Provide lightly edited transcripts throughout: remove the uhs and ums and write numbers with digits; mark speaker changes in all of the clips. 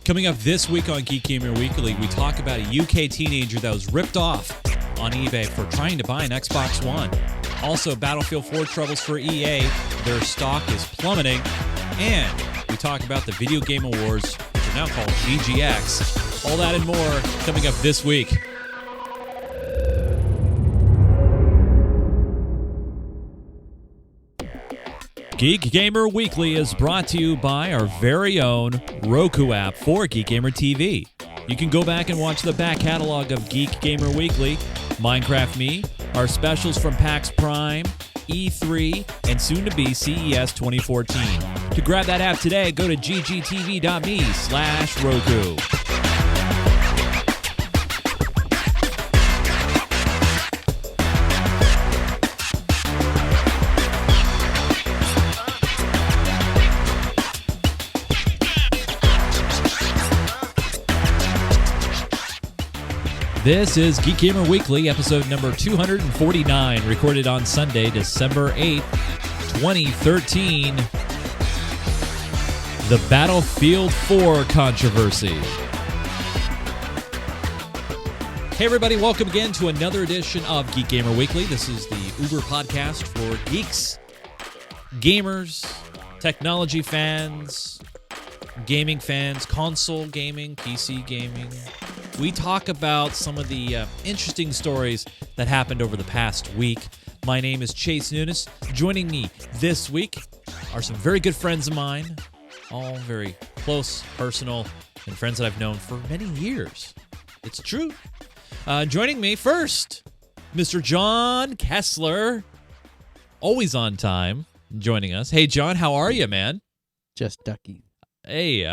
Speaker 1: Coming up this week on Geek Gamer Weekly, we talk about a UK teenager that was ripped off on eBay for trying to buy an Xbox One. Also, Battlefield 4 troubles for EA. Their stock is plummeting. And we talk about the Video Game Awards, which are now called VGX. All that and more coming up this week. Geek Gamer Weekly is brought to you by our very own Roku app for Geek Gamer TV. You can go back and watch the back catalog of Geek Gamer Weekly, Minecraft Me, our specials from PAX Prime, E3, and soon-to-be CES 2014. To grab that app today, go to ggtv.me/Roku. This is Geek Gamer Weekly, episode number 249, recorded on Sunday, December 8th, 2013. The Battlefield 4 controversy. Hey everybody, welcome again to another edition of Geek Gamer Weekly. This is the Uber podcast for geeks, gamers, technology fans, gaming fans, console gaming, PC gaming. We talk about some of the interesting stories that happened over the past week. My name is Chase Nunes. Joining me this week are some very good friends of mine, all very close, personal, and friends that I've known for many years. It's true. Joining me first, Mr. John Kessler, always on time, joining us. Hey, John, how are you, man?
Speaker 2: Just ducky.
Speaker 1: Hey,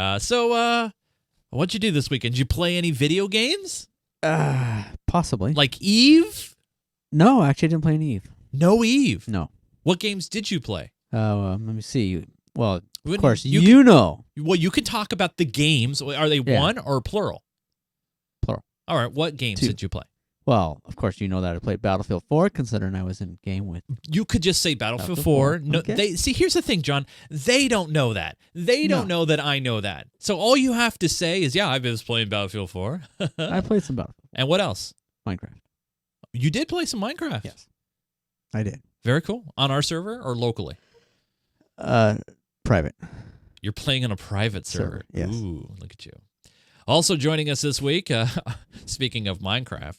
Speaker 1: what'd you do this weekend? Did you play any video games?
Speaker 2: Possibly.
Speaker 1: Like Eve?
Speaker 2: No, actually, I didn't play any Eve.
Speaker 1: No Eve?
Speaker 2: No.
Speaker 1: What games did you play?
Speaker 2: Let me see. Well,
Speaker 1: When
Speaker 2: of course,
Speaker 1: you
Speaker 2: you know.
Speaker 1: Well, you can talk about the games. Are they one or plural?
Speaker 2: Plural.
Speaker 1: All right, what games
Speaker 2: Two.
Speaker 1: did you play?
Speaker 2: Well, of course, you know that I played Battlefield 4, considering I was in game with.
Speaker 1: You could just say Battlefield 4. No,
Speaker 2: Okay.
Speaker 1: See, here's the thing, John. They don't know that. They don't know that I know that. So all you have to say is, yeah, I was playing Battlefield 4.
Speaker 2: I played some Battlefield.
Speaker 1: And what else?
Speaker 2: Minecraft.
Speaker 1: You did play some Minecraft.
Speaker 2: Yes. I did.
Speaker 1: Very cool. On our server or locally?
Speaker 2: Private.
Speaker 1: You're playing on a private server.
Speaker 2: Yes.
Speaker 1: Ooh, look at you. Also joining us this week, speaking of Minecraft,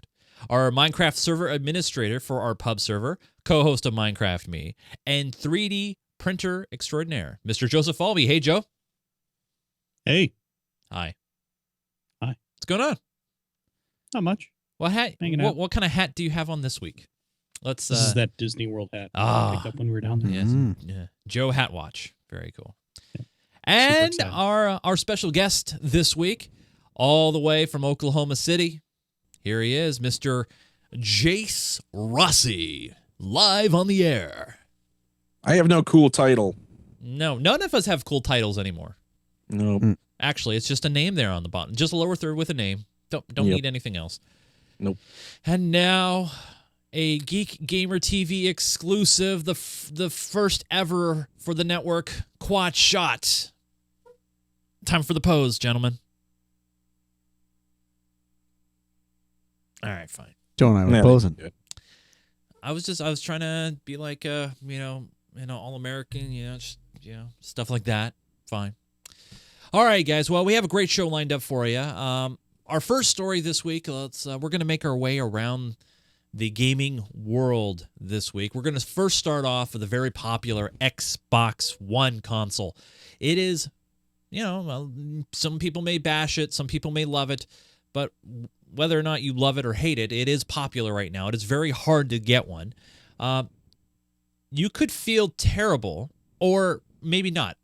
Speaker 1: our Minecraft server administrator for our pub server, co-host of Minecraft Me, and 3D printer extraordinaire, Mr. Joseph Albee. Hey, Joe.
Speaker 3: Hey.
Speaker 1: Hi.
Speaker 3: Hi.
Speaker 1: What's going on?
Speaker 3: Not much.
Speaker 1: What hat?
Speaker 3: Hanging out.
Speaker 1: What kind of hat do you have on this week? Let's.
Speaker 3: This is that Disney World hat I picked up when we were down there.
Speaker 1: Yes.
Speaker 2: Mm.
Speaker 1: Yeah. Joe Hat Watch. Very cool.
Speaker 3: Yeah.
Speaker 1: And
Speaker 3: excited.
Speaker 1: our special guest this week, all the way from Oklahoma City. Here he is, Mr. Jace Rossi, live on the air.
Speaker 4: I have no cool title.
Speaker 1: No, none of us have cool titles anymore.
Speaker 4: No.
Speaker 1: Actually, it's just a name there on the bottom. Just a lower third with a name. Don't need anything else.
Speaker 4: Nope.
Speaker 1: And now, a Geek Gamer TV exclusive, the first ever for the network, Quad Shot. Time for the pose, gentlemen. All right, fine.
Speaker 2: Joe and I were
Speaker 4: Yeah,
Speaker 2: posing.
Speaker 4: good.
Speaker 1: I was trying to be like, all American, stuff like that. Fine. All right, guys. Well, we have a great show lined up for you. Our first story this week. We're going to make our way around the gaming world this week. We're going to first start off with a very popular Xbox One console. It is, some people may bash it, some people may love it, but whether or not you love it or hate it, it is popular right now. It is very hard to get one. You could feel terrible, or maybe not,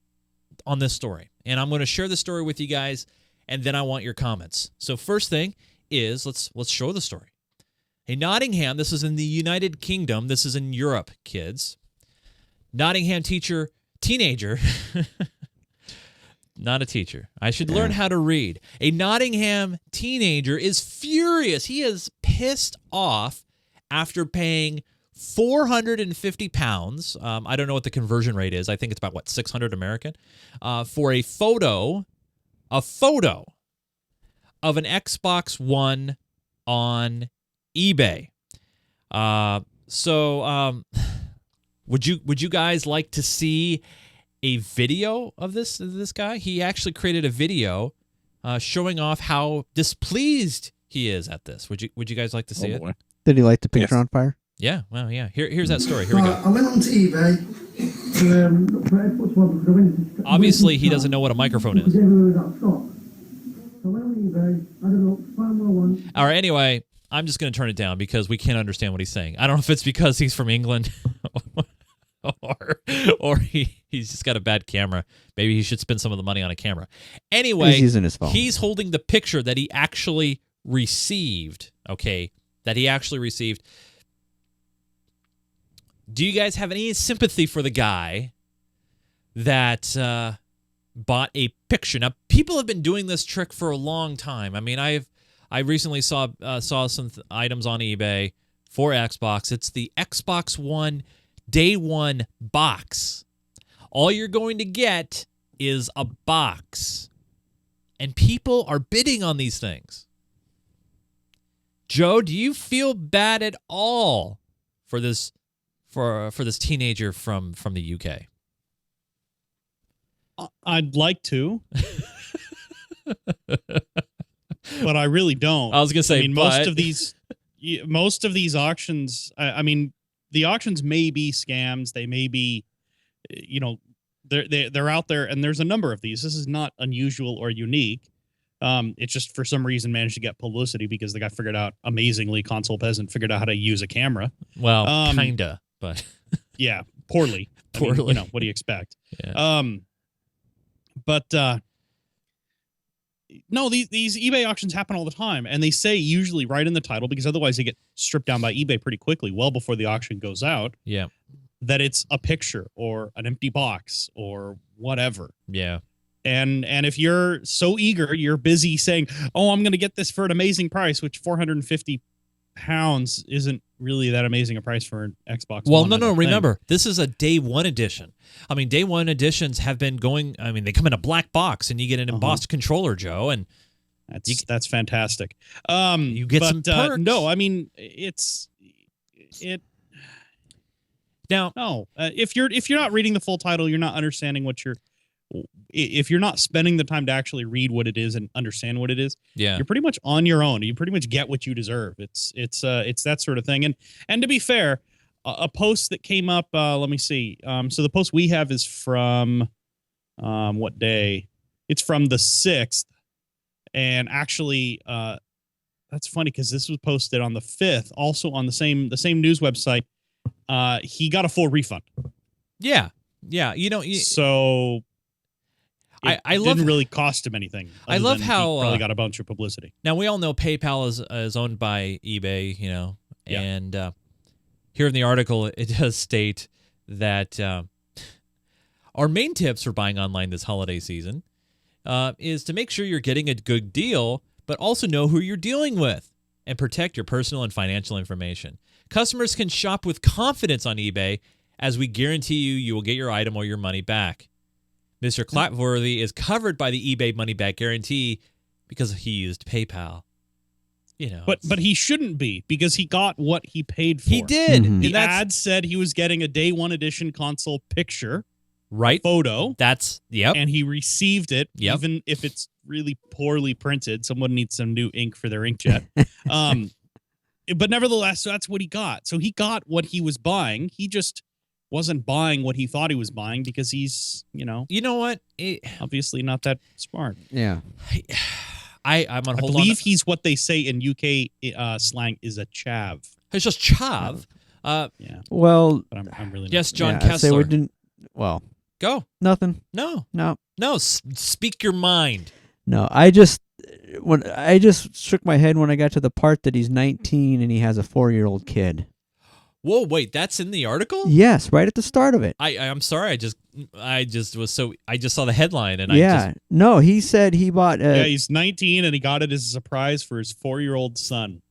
Speaker 1: on this story. And I'm going to share the story with you guys, and then I want your comments. So first thing is, let's show the story. In Nottingham, this is in the United Kingdom. This is in Europe, kids. Nottingham teenager, not a teacher. I should learn how to read. A Nottingham teenager is furious. He is pissed off after paying £450. I don't know what the conversion rate is. I think it's about, 600 American, for a photo of an Xbox One on eBay. So would you guys like to see a video of this guy? He actually created a video showing off how displeased he is at this. Would you guys like to see it?
Speaker 4: Boy.
Speaker 2: Did he light the picture
Speaker 4: Yes.
Speaker 2: on fire?
Speaker 1: Yeah, well, yeah. Here's that story. Here we go.
Speaker 5: I went onto eBay.
Speaker 1: Obviously, he doesn't know what a microphone is.
Speaker 5: I went on eBay, I don't know, find what I want.
Speaker 1: All right, anyway, I'm just going to turn it down because we can't understand what he's saying. I don't know if it's because he's from England or he's just got a bad camera. Maybe he should spend some of the money on a camera. Anyway,
Speaker 2: He's using his phone.
Speaker 1: he's holding the picture that he actually received, okay? That he actually received. Do you guys have any sympathy for the guy that bought a picture? Now, people have been doing this trick for a long time. I mean, I recently saw some items on eBay for Xbox. It's the Xbox One Day One box. All you're going to get is a box, and people are bidding on these things. Joe, do you feel bad at all for this this teenager from the UK?
Speaker 3: I'd like to, but I really don't.
Speaker 1: I was gonna say,
Speaker 3: I mean,
Speaker 1: but...
Speaker 3: most of these auctions. I mean, the auctions may be scams. They may be, they're out there, and there's a number of these. This is not unusual or unique. It's just for some reason managed to get publicity because the guy figured out amazingly. Console peasant figured out how to use a camera.
Speaker 1: Well, kinda, but
Speaker 3: yeah, poorly.
Speaker 1: Poorly.
Speaker 3: I mean, what do you expect?
Speaker 1: Yeah.
Speaker 3: No, these eBay auctions happen all the time, and they say usually right in the title, because otherwise they get stripped down by eBay pretty quickly, well before the auction goes out.
Speaker 1: Yeah.
Speaker 3: That it's a picture or an empty box or whatever.
Speaker 1: Yeah.
Speaker 3: And if you're so eager, you're busy saying, "Oh, I'm going to get this for an amazing price," which £450 isn't really that amazing a price for an Xbox.
Speaker 1: Well,
Speaker 3: One, I
Speaker 1: no.
Speaker 3: don't
Speaker 1: Remember,
Speaker 3: think.
Speaker 1: this is a Day One edition. I mean, Day One editions have been going. I mean, they come in a black box, and you get an embossed controller, Joe, and
Speaker 3: That's fantastic.
Speaker 1: You get some perks.
Speaker 3: No, I mean
Speaker 1: now.
Speaker 3: No, if you're not reading the full title, you're not understanding what you're. If you're not spending the time to actually read what it is and understand what it is,
Speaker 1: Yeah.
Speaker 3: you're pretty much on your own. You pretty much get what you deserve. It's that sort of thing. And to be fair, a post that came up. Let me see. So the post we have is from what day? It's from the 6th, and actually, that's funny because this was posted on the 5th, also on the same news website. He got a full refund.
Speaker 1: Yeah.
Speaker 3: So
Speaker 1: I love
Speaker 3: didn't really cost him anything.
Speaker 1: I
Speaker 3: other
Speaker 1: love
Speaker 3: than
Speaker 1: how,
Speaker 3: he probably got a bunch of publicity.
Speaker 1: Now, we all know PayPal is owned by eBay,
Speaker 3: Yeah.
Speaker 1: and here in the article, it does state that our main tips for buying online this holiday season is to make sure you're getting a good deal, but also know who you're dealing with and protect your personal and financial information. Customers can shop with confidence on eBay, as we guarantee you will get your item or your money back. Mr. Clapworthy is covered by the eBay money back guarantee because he used PayPal.
Speaker 3: But he shouldn't be, because he got what he paid for.
Speaker 1: He did.
Speaker 2: Mhm.
Speaker 3: The
Speaker 1: And that's
Speaker 3: ad said he was getting a Day One edition console picture
Speaker 1: right.
Speaker 3: photo,
Speaker 1: That's yep.
Speaker 3: and he received it,
Speaker 1: Yep.
Speaker 3: even if it's really poorly printed. Someone needs some new ink for their inkjet. But nevertheless, that's what he got. So he got what he was buying. He just wasn't buying what he thought he was buying because he's,
Speaker 1: You know what?
Speaker 3: obviously not that smart.
Speaker 2: Yeah.
Speaker 1: I'm gonna
Speaker 3: I
Speaker 1: hold
Speaker 3: believe
Speaker 1: on.
Speaker 3: he's what they say in UK slang is a chav.
Speaker 1: It's just chav.
Speaker 3: Yeah,
Speaker 2: Well,
Speaker 3: but I'm really not.
Speaker 1: Yes, John
Speaker 2: yeah, I'd say
Speaker 1: Kessler.
Speaker 2: we didn't. Well,
Speaker 1: Go.
Speaker 2: nothing.
Speaker 1: No.
Speaker 2: No.
Speaker 1: Speak your mind.
Speaker 2: No. I just shook my head when I got to the part that he's 19 and he has a 4-year-old kid.
Speaker 1: Whoa, wait, that's in the article?
Speaker 2: Yes, right at the start of it.
Speaker 1: I'm sorry. I just saw the headline and
Speaker 2: Yeah. No, he said he bought.
Speaker 3: Yeah, he's 19 and he got it as a surprise for his 4-year-old son.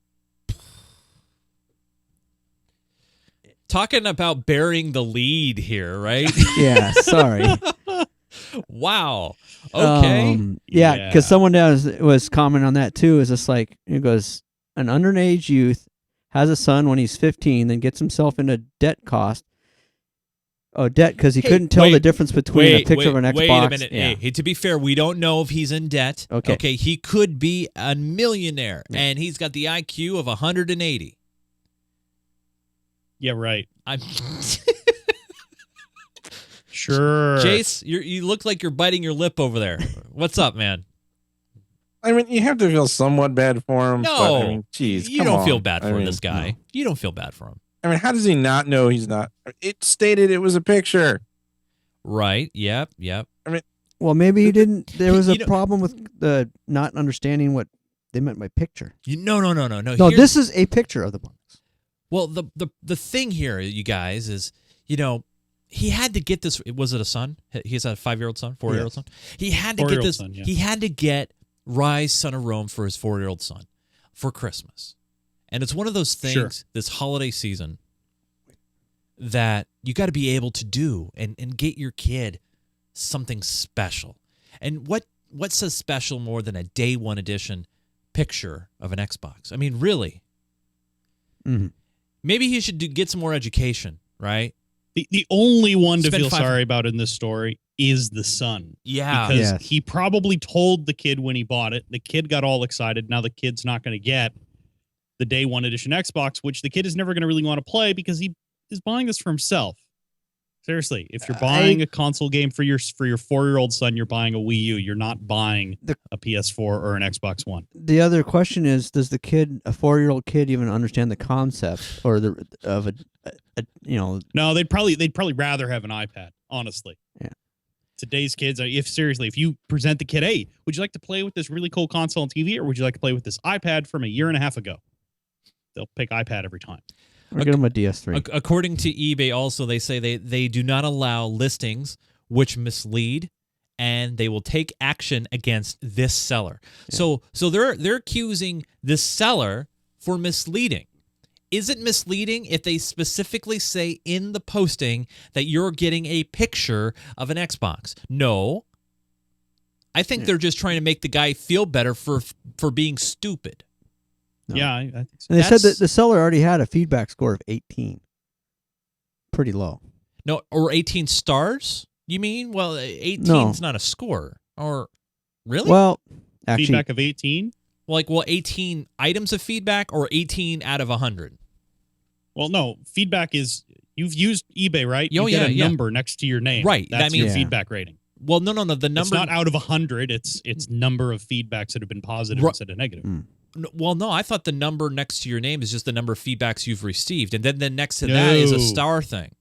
Speaker 1: talking about burying the lead here, right?
Speaker 2: Yeah. Sorry.
Speaker 1: Wow. Okay.
Speaker 2: Yeah,
Speaker 3: Yeah.
Speaker 2: because someone was commenting on that too. Is just like it goes, an underage youth has a son when he's 15, then gets himself into debt because he
Speaker 1: Hey,
Speaker 2: couldn't tell the
Speaker 1: wait,
Speaker 2: difference between a picture of an Xbox.
Speaker 1: Wait a minute.
Speaker 2: Yeah.
Speaker 1: Hey, to be fair, we don't know if he's in debt.
Speaker 2: Okay.
Speaker 1: He could be a millionaire,
Speaker 2: Yeah.
Speaker 1: and he's got the IQ of 180.
Speaker 3: Yeah, right.
Speaker 1: I'm
Speaker 3: Sure.
Speaker 1: Jace, you look like you're biting your lip over there. What's up, man?
Speaker 4: I mean, you have to feel somewhat bad for him.
Speaker 1: No,
Speaker 4: but, I mean, geez,
Speaker 1: you
Speaker 4: come
Speaker 1: don't
Speaker 4: on.
Speaker 1: feel bad
Speaker 4: I
Speaker 1: for
Speaker 4: mean,
Speaker 1: this guy.
Speaker 4: no.
Speaker 1: You don't feel bad for him.
Speaker 4: I mean, how does he not know he's not? It stated it was a picture.
Speaker 1: Right. Yep.
Speaker 2: Well, maybe he didn't. There was
Speaker 1: You
Speaker 2: a
Speaker 1: know-
Speaker 2: problem with the not understanding what they meant by picture.
Speaker 1: No.
Speaker 2: No,
Speaker 1: Here-
Speaker 2: this is a picture of the box.
Speaker 1: Well, the thing here, you guys, is he had to get this. Was it a son? He has a 5-year-old son, 4-year-old
Speaker 2: Yes.
Speaker 1: son. He had to get
Speaker 3: 4-year-old
Speaker 1: this.
Speaker 3: son, yeah.
Speaker 1: He had to get Rise, Son of Rome for his 4-year-old son for Christmas, and it's one of those things
Speaker 3: Sure.
Speaker 1: this holiday season that you got to be able to do and get your kid something special. And what says special more than a day one edition picture of an Xbox? I mean, really.
Speaker 2: Mhm.
Speaker 1: Maybe he should get some more education, right?
Speaker 3: The only one to
Speaker 1: Spend
Speaker 3: feel
Speaker 1: 5
Speaker 3: sorry about in this story is the son.
Speaker 1: Yeah.
Speaker 3: Because
Speaker 2: Yes.
Speaker 3: he probably told the kid when he bought it. The kid got all excited. Now the kid's not going to get the day one edition Xbox, which the kid is never going to really want to play because he is buying this for himself. Seriously, if you're buying a console game for your 4-year-old son, you're buying a Wii U. You're not buying a PS4 or an Xbox One.
Speaker 2: The other question is, does a 4-year-old kid, even understand the concept or of a
Speaker 3: No, they'd probably rather have an iPad. Honestly,
Speaker 2: Yeah.
Speaker 3: Today's kids, if you present the kid, hey, would you like to play with this really cool console and TV, or would you like to play with this iPad from a year and a half ago? They'll pick iPad every time.
Speaker 2: or get him a DS3?
Speaker 1: According to eBay, also they say they do not allow listings which mislead, and they will take action against this seller.
Speaker 2: Yeah.
Speaker 1: So they're accusing this seller for misleading. Is it misleading if they specifically say in the posting that you're getting a picture of an Xbox? No. I think they're just trying to make the guy feel better for being stupid.
Speaker 2: No.
Speaker 3: Yeah, I think so.
Speaker 2: And they said that
Speaker 1: That's-
Speaker 2: the seller already had a feedback score of 18. Pretty low.
Speaker 1: No, or 18 stars? You mean? Well, 18's not a score. Or really?
Speaker 2: Well, actually,
Speaker 3: Feedback of 18.
Speaker 1: 18 items of feedback or 18 out of 100?
Speaker 3: Well, no, feedback is you've used eBay, right?
Speaker 1: Oh,
Speaker 3: You get
Speaker 1: yeah.
Speaker 3: a number next to your name.
Speaker 1: Right,
Speaker 3: That's
Speaker 1: that
Speaker 3: your
Speaker 1: means-
Speaker 3: feedback rating.
Speaker 1: Well, no. The number.
Speaker 3: It's not out of 100. It's number of feedbacks that have been positive
Speaker 1: Ru-
Speaker 3: instead of negative.
Speaker 1: No, I thought the number next to your name is just the number of feedbacks you've received, and then next to that is a
Speaker 3: No.
Speaker 1: star thing.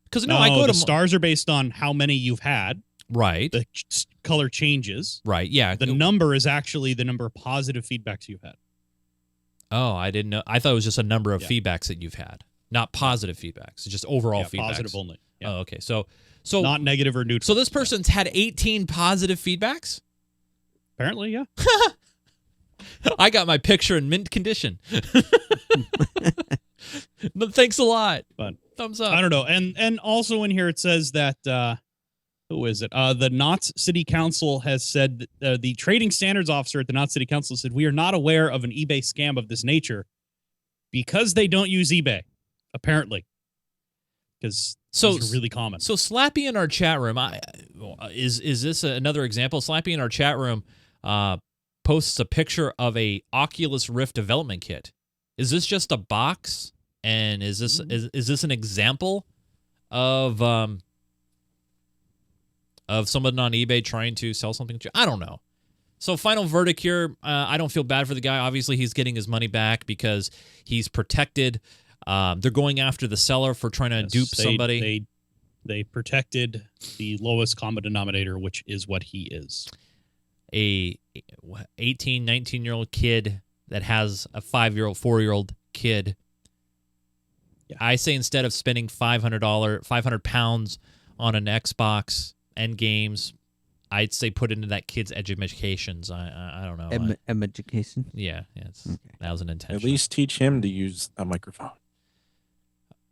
Speaker 1: Because
Speaker 3: No,
Speaker 1: I go to
Speaker 3: the stars are based on how many you've had.
Speaker 1: right,
Speaker 3: The color changes.
Speaker 1: right, yeah.
Speaker 3: The number is actually the number of positive feedbacks you've had.
Speaker 1: Oh, I didn't know. I thought it was just a number of
Speaker 3: Yeah.
Speaker 1: feedbacks that you've had, not positive feedbacks. It's just overall
Speaker 3: Yeah,
Speaker 1: feedbacks.
Speaker 3: positive only. Yeah.
Speaker 1: Oh, okay. So
Speaker 3: Not negative or neutral.
Speaker 1: so this person's had 18 positive feedbacks.
Speaker 3: Apparently, yeah.
Speaker 1: I got my picture in mint condition. No, thanks a lot.
Speaker 3: But
Speaker 1: Thumbs up.
Speaker 3: I don't know. And also in here it says that who is it? The Knott's City Council has said that, the trading standards officer at the Knott's City Council said we are not aware of an eBay scam of this nature because they don't use eBay, apparently. Because
Speaker 1: So-
Speaker 3: those are really common.
Speaker 1: So Slappy in our chat room, is this another example? Slappy in our chat room posts a picture of a Oculus Rift development kit. Is this just a box? And is this is this an example of someone on eBay trying to sell something to you? I don't know. So final verdict here, I don't feel bad for the guy. Obviously, he's getting his money back because he's protected. They're going after the seller for trying to
Speaker 3: Yes,
Speaker 1: dupe somebody.
Speaker 3: They protected the lowest common denominator, which is what he is.
Speaker 1: A 18, 19-year-old kid that has a 5-year-old, 4-year-old kid.
Speaker 3: Yeah.
Speaker 1: I say instead of spending £500 on an Xbox and games, I'd say put into that kid's educations. I don't know.
Speaker 2: Education.
Speaker 1: Yeah, that was an intention.
Speaker 4: At least teach him to use a microphone.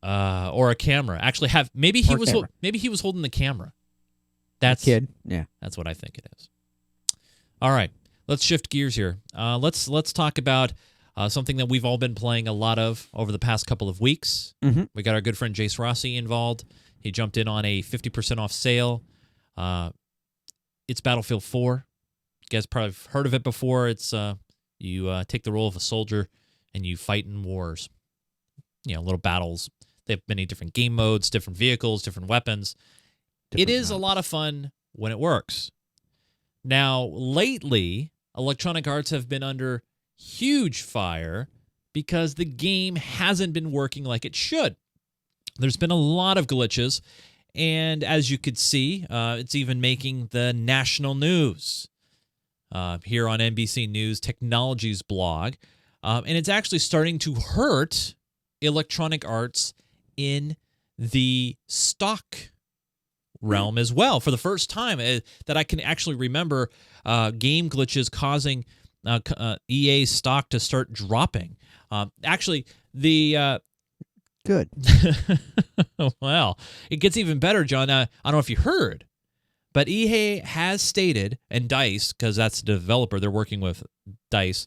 Speaker 1: Or a camera. Actually, maybe he
Speaker 2: Or
Speaker 1: was
Speaker 2: camera.
Speaker 1: maybe he was holding the camera. That's
Speaker 2: Kid. Yeah.
Speaker 1: That's what I think it is. All right, let's shift gears here. Let's talk about something that we've all been playing a lot of over the past couple of weeks.
Speaker 2: Mm-hmm.
Speaker 1: We got our good friend Jace Rossi involved. He jumped in on a 50% off sale. It's Battlefield 4. You guys probably have heard of it before. It's you take the role of a soldier and you fight in wars. Little battles. They have many different game modes, different vehicles, different weapons. It is a lot of fun when it works. Now, lately, Electronic Arts have been under huge fire because the game hasn't been working like it should. There's been a lot of glitches, and as you could see, it's even making the national news here on NBC News Technologies blog, and it's actually starting to hurt Electronic Arts in the stock realm as well. For the first time that I can actually remember, game glitches causing EA stock to start dropping. Actually, the
Speaker 2: Good.
Speaker 1: well, it gets even better, John. I don't know if you heard, but EA has stated, and DICE, because that's the developer, they're working with DICE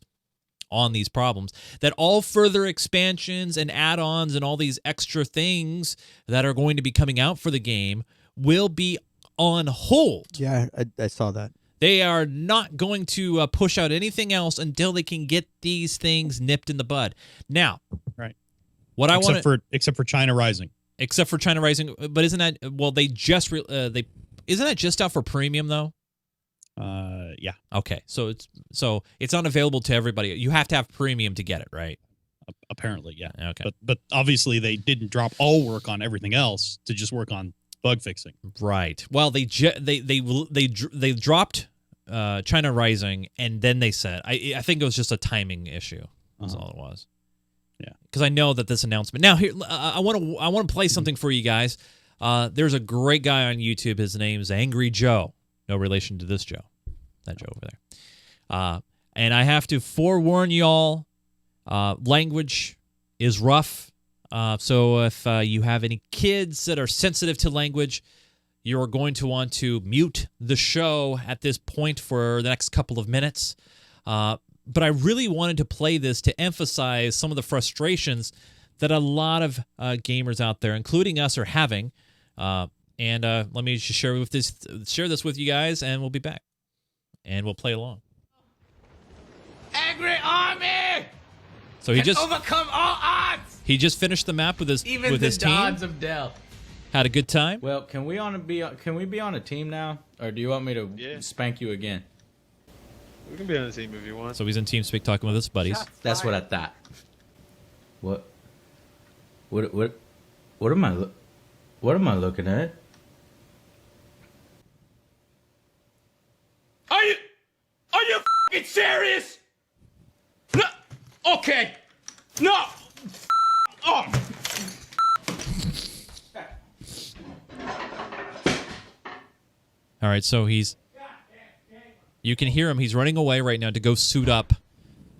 Speaker 1: on these problems, that all further expansions and add-ons and all these extra things that are going to be coming out for the game will be on hold.
Speaker 2: Yeah, I saw that.
Speaker 1: They are not going to push out anything else until they can get these things nipped in the bud. Now,
Speaker 3: right.
Speaker 1: What I want
Speaker 3: except for China Rising.
Speaker 1: Except for China Rising, but isn't that they just isn't that just out for premium though?
Speaker 3: Yeah.
Speaker 1: Okay, so it's unavailable to everybody. You have to have premium to get it, right?
Speaker 3: Apparently, yeah.
Speaker 1: Okay.
Speaker 3: But obviously they didn't drop all work on everything else to just work on bug fixing.
Speaker 1: Right. Well, they dropped China Rising, and then they said I think it was just a timing issue. That's all it was.
Speaker 3: Yeah.
Speaker 1: Because I know that this announcement. Now here I want to play something for you guys. There's a great guy on YouTube. His name's Angry Joe. No relation to this Joe. That Joe over there. And I have to forewarn y'all, language is rough. So if you have any kids that are sensitive to language, you're going to want to mute the show at this point for the next couple of minutes. But I really wanted to play this to emphasize some of the frustrations that a lot of gamers out there, including us, are having. And let me just share this with you guys, and we'll be back. And we'll play along.
Speaker 6: Angry army!
Speaker 1: So he just
Speaker 6: overcome all odds!
Speaker 1: He just finished the map with his
Speaker 6: Even
Speaker 1: with
Speaker 6: the
Speaker 1: his team.
Speaker 6: gods of death.
Speaker 1: Had a good time.
Speaker 7: Well, can we be on a team now, or do you want me to spank you again?
Speaker 8: We can be on the team if you want.
Speaker 1: So he's in TeamSpeak talking with his buddies.
Speaker 7: That's what I thought. What am I looking at?
Speaker 6: Are you f***ing serious? No. Okay. No. Oh.
Speaker 1: All right, so you can hear him. He's running away right now to go suit up.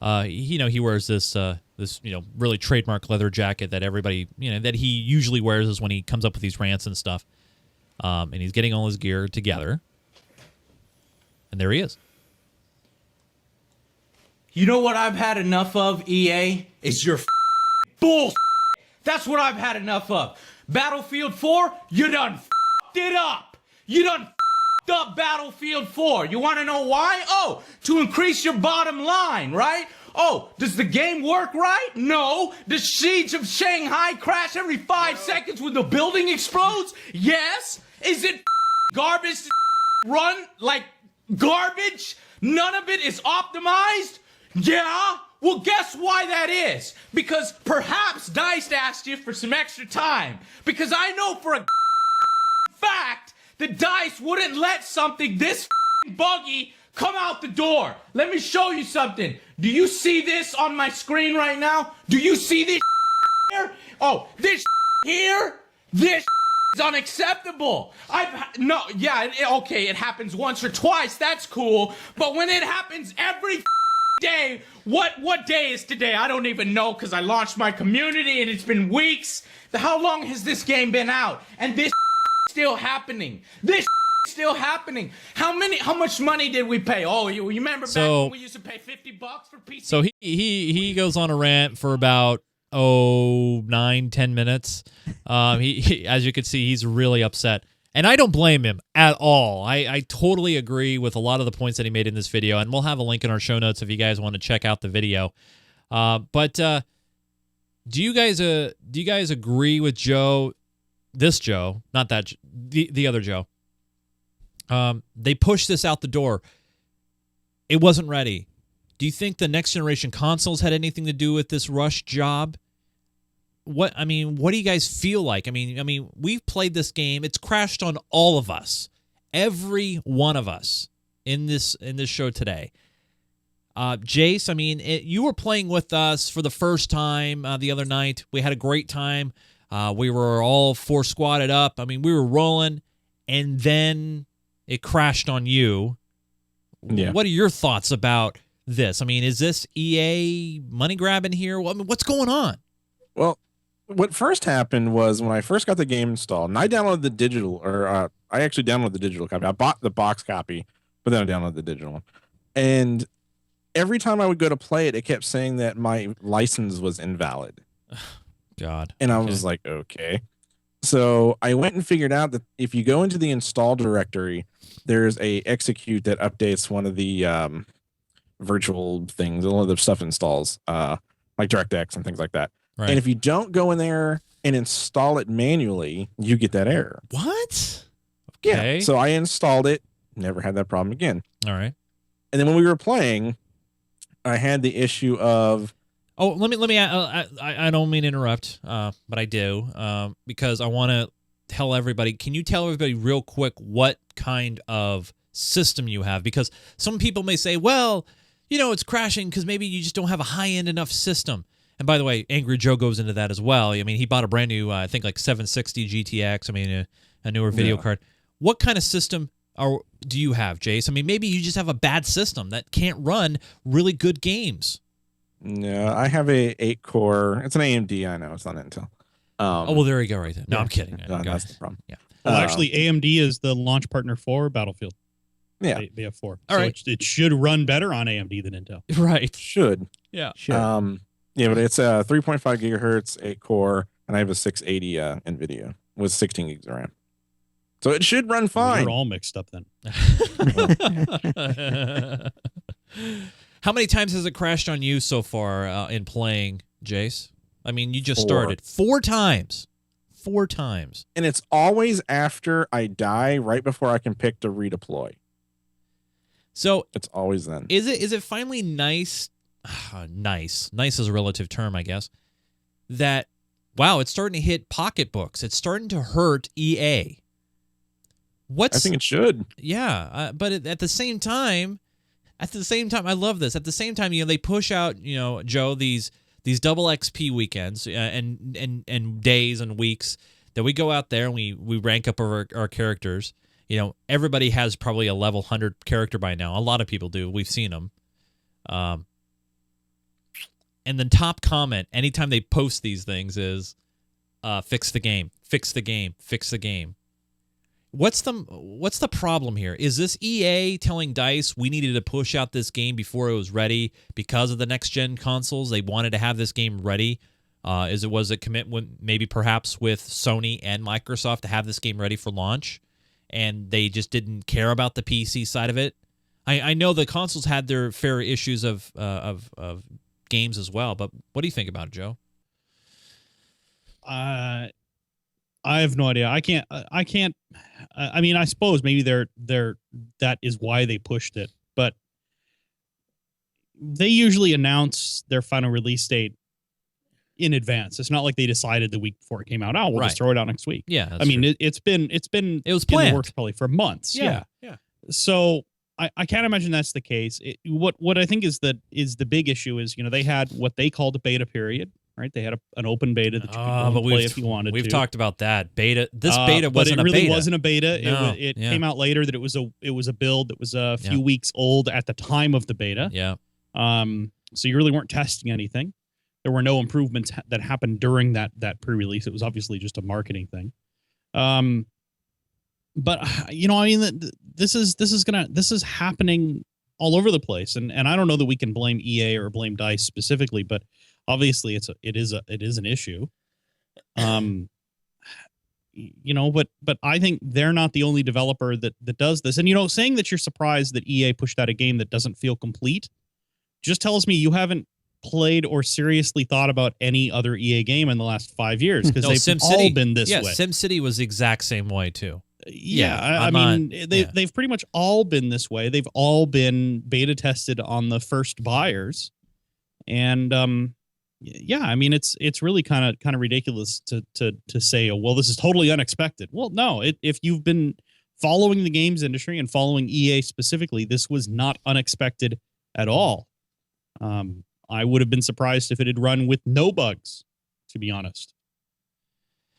Speaker 1: He wears this really trademark leather jacket that everybody, that he usually wears is when he comes up with these rants and stuff. And he's getting all his gear together. And there he is.
Speaker 7: You know what I've had enough of, EA? Is your bull. That's what I've had enough of. Battlefield 4, you done f***ed it up. You done f***ed up Battlefield 4. You want to know why? Oh, to increase your bottom line, right? Oh, does the game work right? No. Does Siege of Shanghai crash every 5 seconds when the building explodes? Yes. Is it garbage to run like garbage? None of it is optimized? Yeah? Well, guess why that is? Because perhaps DICE asked you for some extra time. Because I know for a fact that DICE wouldn't let something this buggy come out the door. Let me show you something. Do you see this on my screen right now? Do you see this here? Oh, this here? This is unacceptable. It happens once or twice. That's cool. But when it happens every day, what day is today? I don't even know because I launched my community and it's been weeks. How long has this game been out? And this still happening. This still happening? How much money did we pay? Oh, you remember back
Speaker 1: So-
Speaker 7: when we used to pay $50 for PC?
Speaker 1: So he goes on a rant for about 9-10 minutes. He as you can see, he's really upset. And I don't blame him at all. I totally agree with a lot of the points that he made in this video, and we'll have a link in our show notes if you guys want to check out the video. But do you guys agree with Joe? This Joe, not that the other Joe. They pushed this out the door. It wasn't ready. Do you think the next generation consoles had anything to do with this rush job? What do you guys feel like? I mean, we've played this game. It's crashed on all of us, every one of us in this show today. Jace, you were playing with us for the first time the other night. We had a great time. We were all 4 squatted up. We were rolling, and then it crashed on you.
Speaker 4: Yeah.
Speaker 1: What are your thoughts about this? Is this EA money grabbing here? What's going on?
Speaker 4: Well, what first happened was when I first got the game installed, and I downloaded the digital, or I actually downloaded the digital copy. I bought the box copy, but then I downloaded the digital one. And every time I would go to play it, it kept saying that my license was invalid.
Speaker 1: God.
Speaker 4: And I was like, okay. So I went and figured out that if you go into the install directory, there's a execute that updates one of the virtual things, all of the stuff installs, like DirectX and things like that.
Speaker 1: Right.
Speaker 4: And if you don't go in there and install it manually, you get that error.
Speaker 1: What?
Speaker 4: Yeah.
Speaker 1: Okay.
Speaker 4: So I installed it, never had that problem again.
Speaker 1: All right.
Speaker 4: And then when we were playing, I had the issue of.
Speaker 1: Oh, let me. I don't mean to interrupt, but I do because I want to tell everybody. Can you tell everybody real quick what kind of system you have? Because some people may say, well, it's crashing because maybe you just don't have a high-end enough system. And by the way, Angry Joe goes into that as well. He bought a brand new, I think, like 760 GTX. A newer video card. What kind of system do you have, Jace? Maybe you just have a bad system that can't run really good games.
Speaker 4: No, I have a 8-core. It's an AMD. I know it's not Intel.
Speaker 1: There you go, right there. No, I'm kidding.
Speaker 4: That's the problem.
Speaker 1: Yeah.
Speaker 3: Well, actually, AMD is the launch partner for Battlefield.
Speaker 4: Yeah,
Speaker 3: they have 4.
Speaker 1: All right.
Speaker 3: It should run better on AMD than Intel.
Speaker 1: Right.
Speaker 4: should.
Speaker 1: Yeah.
Speaker 2: Sure.
Speaker 4: Yeah, but it's a 3.5 gigahertz, 8-core, and I have a 680 NVIDIA with 16 gigs of RAM. So it should run fine.
Speaker 3: You're all mixed up then.
Speaker 1: How many times has it crashed on you so far in playing, Jace? You just
Speaker 4: 4.
Speaker 1: started 4 times. 4 times.
Speaker 4: And it's always after I die, right before I can pick to redeploy.
Speaker 1: So
Speaker 4: It's always then.
Speaker 1: is it finally nice? Nice is a relative term, I guess. That it's starting to hit pocketbooks. It's starting to hurt EA.
Speaker 4: I think it should.
Speaker 1: Yeah, but at the same time, I love this. At the same time, they push out, Joe, these double XP weekends and days and weeks that we go out there and we rank up our characters. Everybody has probably a level 100 character by now. A lot of people do. We've seen them. And the top comment anytime they post these things is, "Fix the game, fix the game, fix the game." What's the problem here? Is this EA telling DICE we needed to push out this game before it was ready because of the next gen consoles? They wanted to have this game ready. Was it commitment maybe perhaps with Sony and Microsoft to have this game ready for launch, and they just didn't care about the PC side of it? I know the consoles had their fair issues of games as well, but what do you think about it, Joe?
Speaker 3: I have no idea. I can't. I suppose maybe that is why they pushed it, but they usually announce their final release date in advance. It's not like they decided the week before it came out. Oh, we'll just throw it out next week.
Speaker 1: Yeah,
Speaker 3: it's been
Speaker 1: it was
Speaker 3: in
Speaker 1: planned.
Speaker 3: the works probably for months. Yeah. So I can't imagine that's the case. What I think is the big issue is they had what they called a beta period. Right, they had an open beta that you could play if you wanted to.
Speaker 1: We've talked about that beta. This beta wasn't
Speaker 3: but it really
Speaker 1: a beta.
Speaker 3: wasn't a beta.
Speaker 1: No,
Speaker 3: It came out later that it was a build that was a few weeks old at the time of the beta.
Speaker 1: Yeah.
Speaker 3: So you really weren't testing anything. There were no improvements that happened during that pre-release. It was obviously just a marketing thing. but I mean, this is happening all over the place, and I don't know that we can blame EA or blame DICE specifically, but obviously it is an issue. But I think they're not the only developer that does this. And saying that you're surprised that EA pushed out a game that doesn't feel complete just tells me you haven't played or seriously thought about any other EA game in the last 5 years, because they've all been this way.
Speaker 1: SimCity was the exact same way too.
Speaker 3: I mean, they've pretty much all been this way. They've all been beta tested on the first buyers, and I mean, it's really kind of ridiculous to say, oh, well, this is totally unexpected. Well, no, if you've been following the games industry and following EA specifically, this was not unexpected at all. I would have been surprised if it had run with no bugs, to be honest.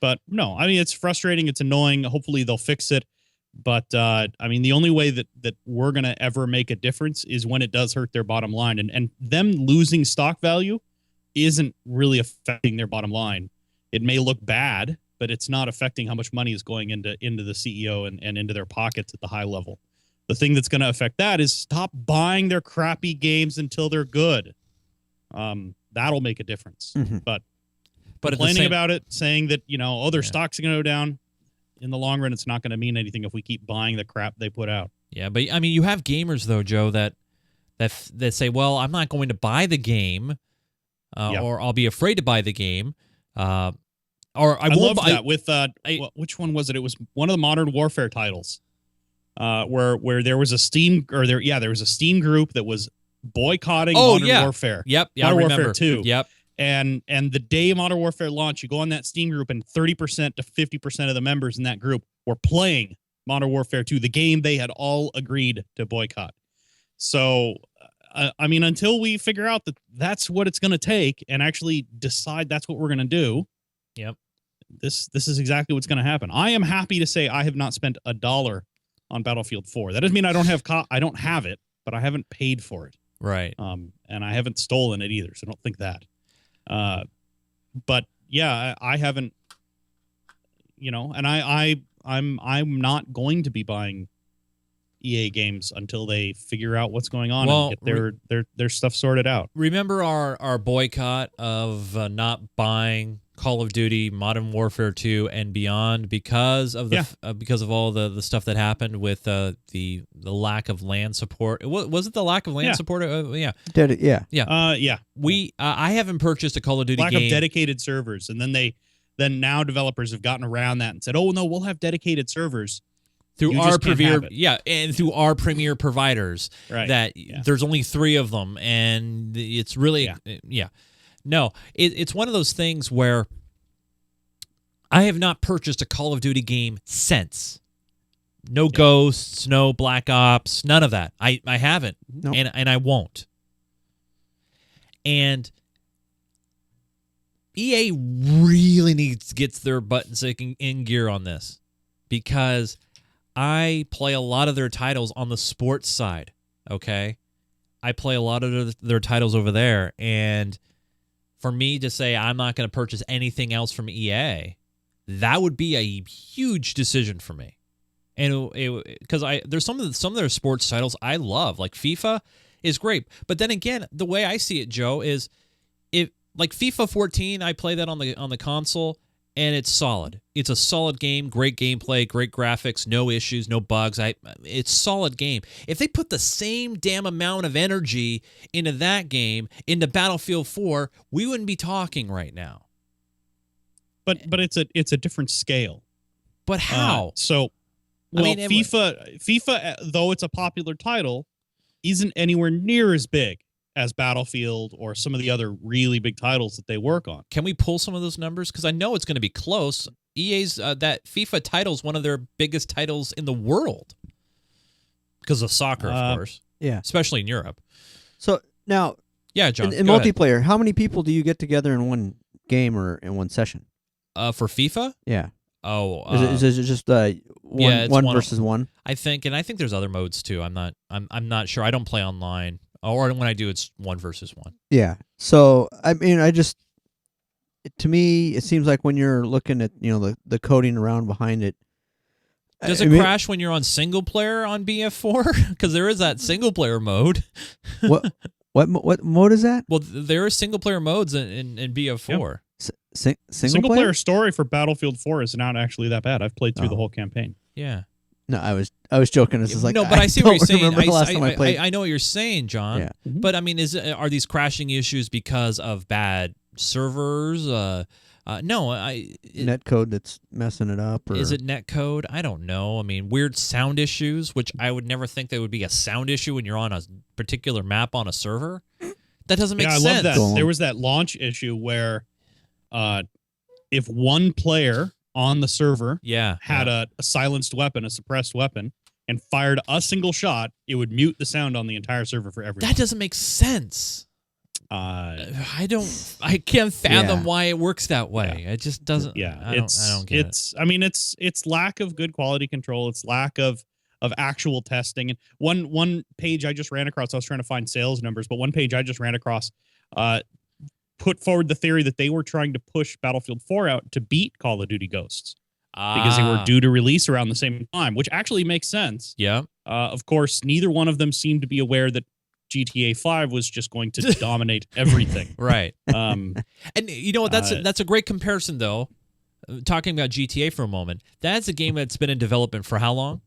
Speaker 3: But no, I mean, it's frustrating. It's annoying. Hopefully they'll fix it. But I mean, the only way that we're going to ever make a difference is when it does hurt their bottom line. And them losing stock value isn't really affecting their bottom line. It may look bad, but it's not affecting how much money is going into the CEO and into their pockets at the high level. The thing that's going to affect that is stop buying their crappy games until they're good. That'll make a difference.
Speaker 2: Mm-hmm.
Speaker 3: But complaining about it, saying that, their stocks are going to go down, in the long run, it's not going to mean anything if we keep buying the crap they put out.
Speaker 1: Yeah, but I mean, you have gamers though, Joe, that say, well, I'm not going to buy the game. Or I'll be afraid to buy the game, or I won't.
Speaker 3: Love that with which one was it? It was one of the Modern Warfare titles, where there was a Steam there was a Steam group that was boycotting Modern Warfare.
Speaker 1: Yep, yeah,
Speaker 3: Modern
Speaker 1: I remember.
Speaker 3: Warfare 2.
Speaker 1: Yep,
Speaker 3: and the day Modern Warfare launched, you go on that Steam group, and 30% to 50% of the members in that group were playing Modern Warfare 2, the game they had all agreed to boycott. So. I mean, until we figure out that that's what it's going to take and actually decide that's what we're going to do,
Speaker 1: yep,
Speaker 3: this is exactly what's going to happen. I am happy to say I have not spent $1 on Battlefield 4. That doesn't mean I don't have it, but I haven't paid for it.
Speaker 1: Right.
Speaker 3: And I haven't stolen it either, so don't think that. But yeah, I haven't. And I'm not going to be buying EA games until they figure out what's going on and get their stuff sorted out.
Speaker 1: Remember our boycott of not buying Call of Duty, Modern Warfare 2, and beyond because of because of all the stuff that happened with the lack of LAN support. Was it the lack of LAN support? Yeah. I haven't purchased a Call of Duty
Speaker 3: lack
Speaker 1: game.
Speaker 3: Of dedicated servers, and then now developers have gotten around that and said, "Oh no, we'll have dedicated servers."
Speaker 1: Through our premier providers, right? There's only 3 of them, and it's really No, it's one of those things where I have not purchased a Call of Duty game since. No Ghosts, no Black Ops, none of that. I haven't, and I won't. And EA really needs to get their buttons in gear on this, because I play a lot of their titles on the sports side, okay? I play a lot of their titles over there, and for me to say I'm not going to purchase anything else from EA, that would be a huge decision for me. And because there's some of their sports titles I love, like FIFA is great. But then again, the way I see it, Joe, is like FIFA 14, I play that on the console, and it's solid. It's a solid game, great gameplay, great graphics, no issues, no bugs. It's a solid game. If they put the same damn amount of energy into that game, into Battlefield 4, we wouldn't be talking right now.
Speaker 3: But it's a different scale.
Speaker 1: But how?
Speaker 3: FIFA, though it's a popular title, isn't anywhere near as big as Battlefield or some of the other really big titles that they work on.
Speaker 1: Can we pull some of those numbers? Because I know it's going to be close. EA's that FIFA title is one of their biggest titles in the world because of soccer, of course.
Speaker 2: Yeah,
Speaker 1: especially in Europe.
Speaker 2: So now,
Speaker 1: John,
Speaker 2: in multiplayer, how many people do you get together in one game or in one session?
Speaker 1: For FIFA?
Speaker 2: Yeah.
Speaker 1: Oh,
Speaker 2: is it just one versus one?
Speaker 1: I think there's other modes too. I'm not sure. I don't play online. Or when I do, it's 1 versus 1.
Speaker 2: Yeah. So, I mean, to me, it seems like when you're looking at, the coding around behind it,
Speaker 1: Does it crash when you're on single player on BF4? Because there is that single player mode.
Speaker 2: What mode is that?
Speaker 1: Well, there are single player modes in BF4.
Speaker 2: Single
Speaker 3: player story for Battlefield 4 is not actually that bad. I've played through the whole campaign.
Speaker 1: Yeah.
Speaker 2: No, I was joking. This is like
Speaker 1: no, but I see what you're saying.
Speaker 2: I
Speaker 1: know what you're saying, John.
Speaker 2: Yeah.
Speaker 1: But I mean, are these crashing issues because of bad servers? No,
Speaker 2: netcode that's messing it up. Or?
Speaker 1: Is it netcode? I don't know. I mean, weird sound issues, which I would never think that would be a sound issue when you're on a particular map on a server. That doesn't make sense.
Speaker 3: I love that. There was that launch issue where, if one player on the server had a silenced weapon, a suppressed weapon, and fired a single shot, it would mute the sound on the entire server for everyone.
Speaker 1: That doesn't make sense. I can't fathom why it works that way. It just doesn't. I don't get it.
Speaker 3: I mean, it's lack of good quality control. It's lack of actual testing. And one page I just ran across, I was trying to find sales numbers, but one page I just ran across put forward the theory that they were trying to push Battlefield 4 out to beat Call of Duty Ghosts because they were due to release around the same time, which actually makes sense.
Speaker 1: Yeah.
Speaker 3: Of course, neither one of them seemed to be aware that GTA 5 was just going to dominate everything.
Speaker 1: Right. And you know what? That's a great comparison, though. Talking about GTA for a moment, that's a game that's been in development for how long?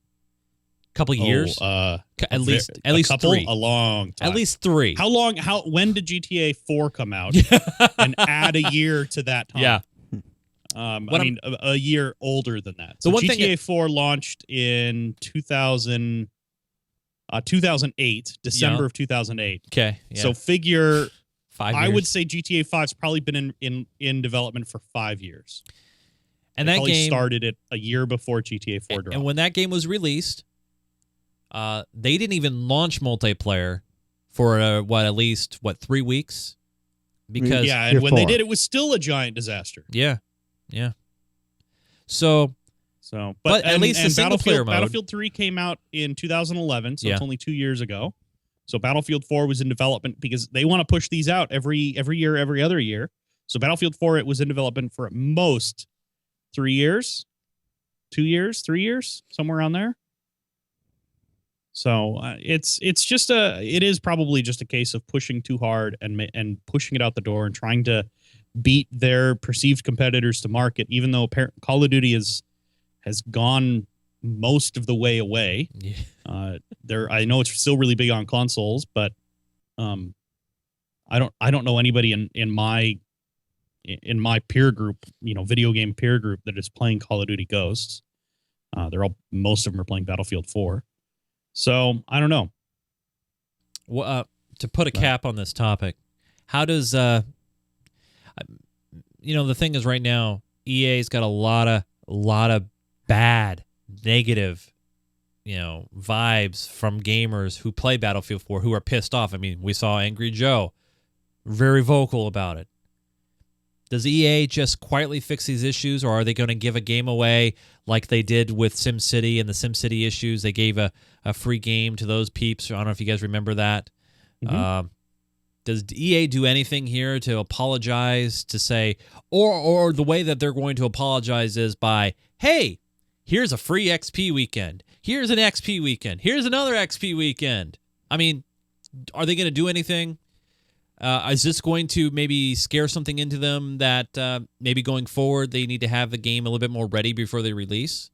Speaker 1: Couple years, at least
Speaker 3: couple,
Speaker 1: 3.
Speaker 3: A long time.
Speaker 1: At least 3.
Speaker 3: How long? When did GTA 4 come out? And add a year to that time.
Speaker 1: Yeah.
Speaker 3: A year older than that. So GTA 4 launched in 2008, December of 2008.
Speaker 1: Okay. Yeah.
Speaker 3: So figure
Speaker 1: 5 years.
Speaker 3: I would say GTA 5's probably been in development for 5 years.
Speaker 1: And
Speaker 3: they
Speaker 1: that game
Speaker 3: started it a year before GTA 4 dropped.
Speaker 1: And when that game was released, they didn't even launch multiplayer for at least 3 weeks? Because
Speaker 3: and when they did, it was still a giant disaster.
Speaker 1: Yeah. So but at least the single player mode.
Speaker 3: Battlefield 3 came out in 2011, so it's only 2 years ago. So Battlefield 4 was in development because they want to push these out every year, every other year. So Battlefield 4, it was in development for at most 3 years, 2 years, 3 years, somewhere around there. So it is probably just a case of pushing too hard and pushing it out the door and trying to beat their perceived competitors to market, even though Call of Duty has gone most of the way away.
Speaker 1: Yeah.
Speaker 3: I know it's still really big on consoles, but I don't know anybody in my peer group, video game peer group that is playing Call of Duty Ghosts. Most of them are playing Battlefield 4. So I don't know.
Speaker 1: Well, to put a cap on this topic, how does the thing is right now EA's got a lot of bad, negative, vibes from gamers who play Battlefield 4 who are pissed off. I mean, we saw Angry Joe very vocal about it. Does EA just quietly fix these issues, or are they going to give a game away like they did with SimCity and the SimCity issues? They gave a free game to those peeps. I don't know if you guys remember that. Mm-hmm. Does EA do anything here to apologize, to say, or the way that they're going to apologize is by, hey, here's a free XP weekend. Here's an XP weekend. Here's another XP weekend. I mean, are they going to do anything? Is this going to maybe scare something into them that maybe going forward they need to have the game a little bit more ready before they release?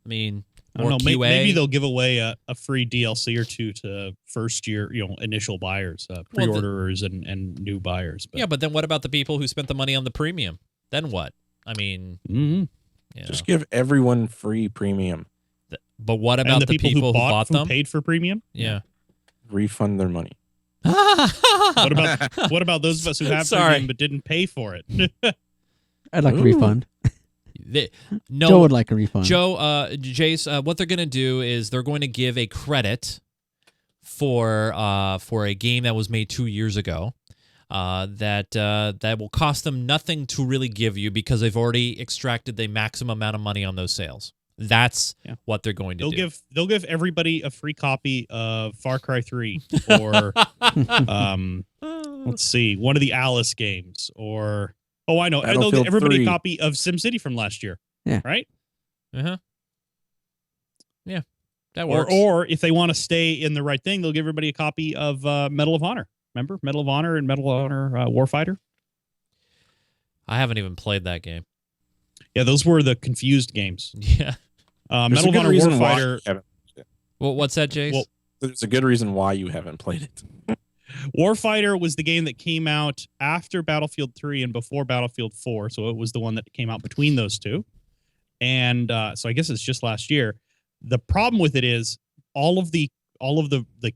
Speaker 1: I mean,
Speaker 3: I don't know. Maybe they'll give away a free DLC or two to first year, initial buyers, pre-orderers and new buyers. But.
Speaker 1: Yeah, but then what about the people who spent the money on the premium? Then what? I mean,
Speaker 4: just give everyone free premium.
Speaker 1: But what about the people who bought them?
Speaker 3: Paid for premium?
Speaker 1: Yeah.
Speaker 4: Refund their money.
Speaker 3: What about those of us who have premium but didn't pay for it?
Speaker 2: I'd like a refund.
Speaker 1: No,
Speaker 2: Joe would like a refund.
Speaker 1: Jace, what they're going to do is they're going to give a credit for a game that was made 2 years ago. That will cost them nothing to really give you because they've already extracted the maximum amount of money on those sales. That's what they're going to do.
Speaker 3: They'll give everybody a free copy of Far Cry 3 or let's see, one of the Alice games, or I know, they'll give everybody a copy of SimCity from last year.
Speaker 2: Yeah.
Speaker 3: Right?
Speaker 1: Uh-huh. That
Speaker 3: Or,
Speaker 1: works.
Speaker 3: or if they want to stay in the right thing, they'll give everybody a copy of Medal of Honor. Remember Medal of Honor and Medal of Honor Warfighter?
Speaker 1: I haven't even played that game.
Speaker 3: Yeah, those were the confused games.
Speaker 1: Yeah.
Speaker 4: There's
Speaker 3: Medal
Speaker 4: a
Speaker 3: of
Speaker 4: good
Speaker 3: Honor
Speaker 4: reason why
Speaker 3: Warfighter.
Speaker 4: you haven't-
Speaker 1: Well, what's that, Jace?
Speaker 3: Well,
Speaker 4: There's a good reason why you haven't played it.
Speaker 3: Warfighter was the game that came out after Battlefield 3 and before Battlefield 4, so it was the one that came out between those two. And so I guess it's just last year. The problem with it is all of the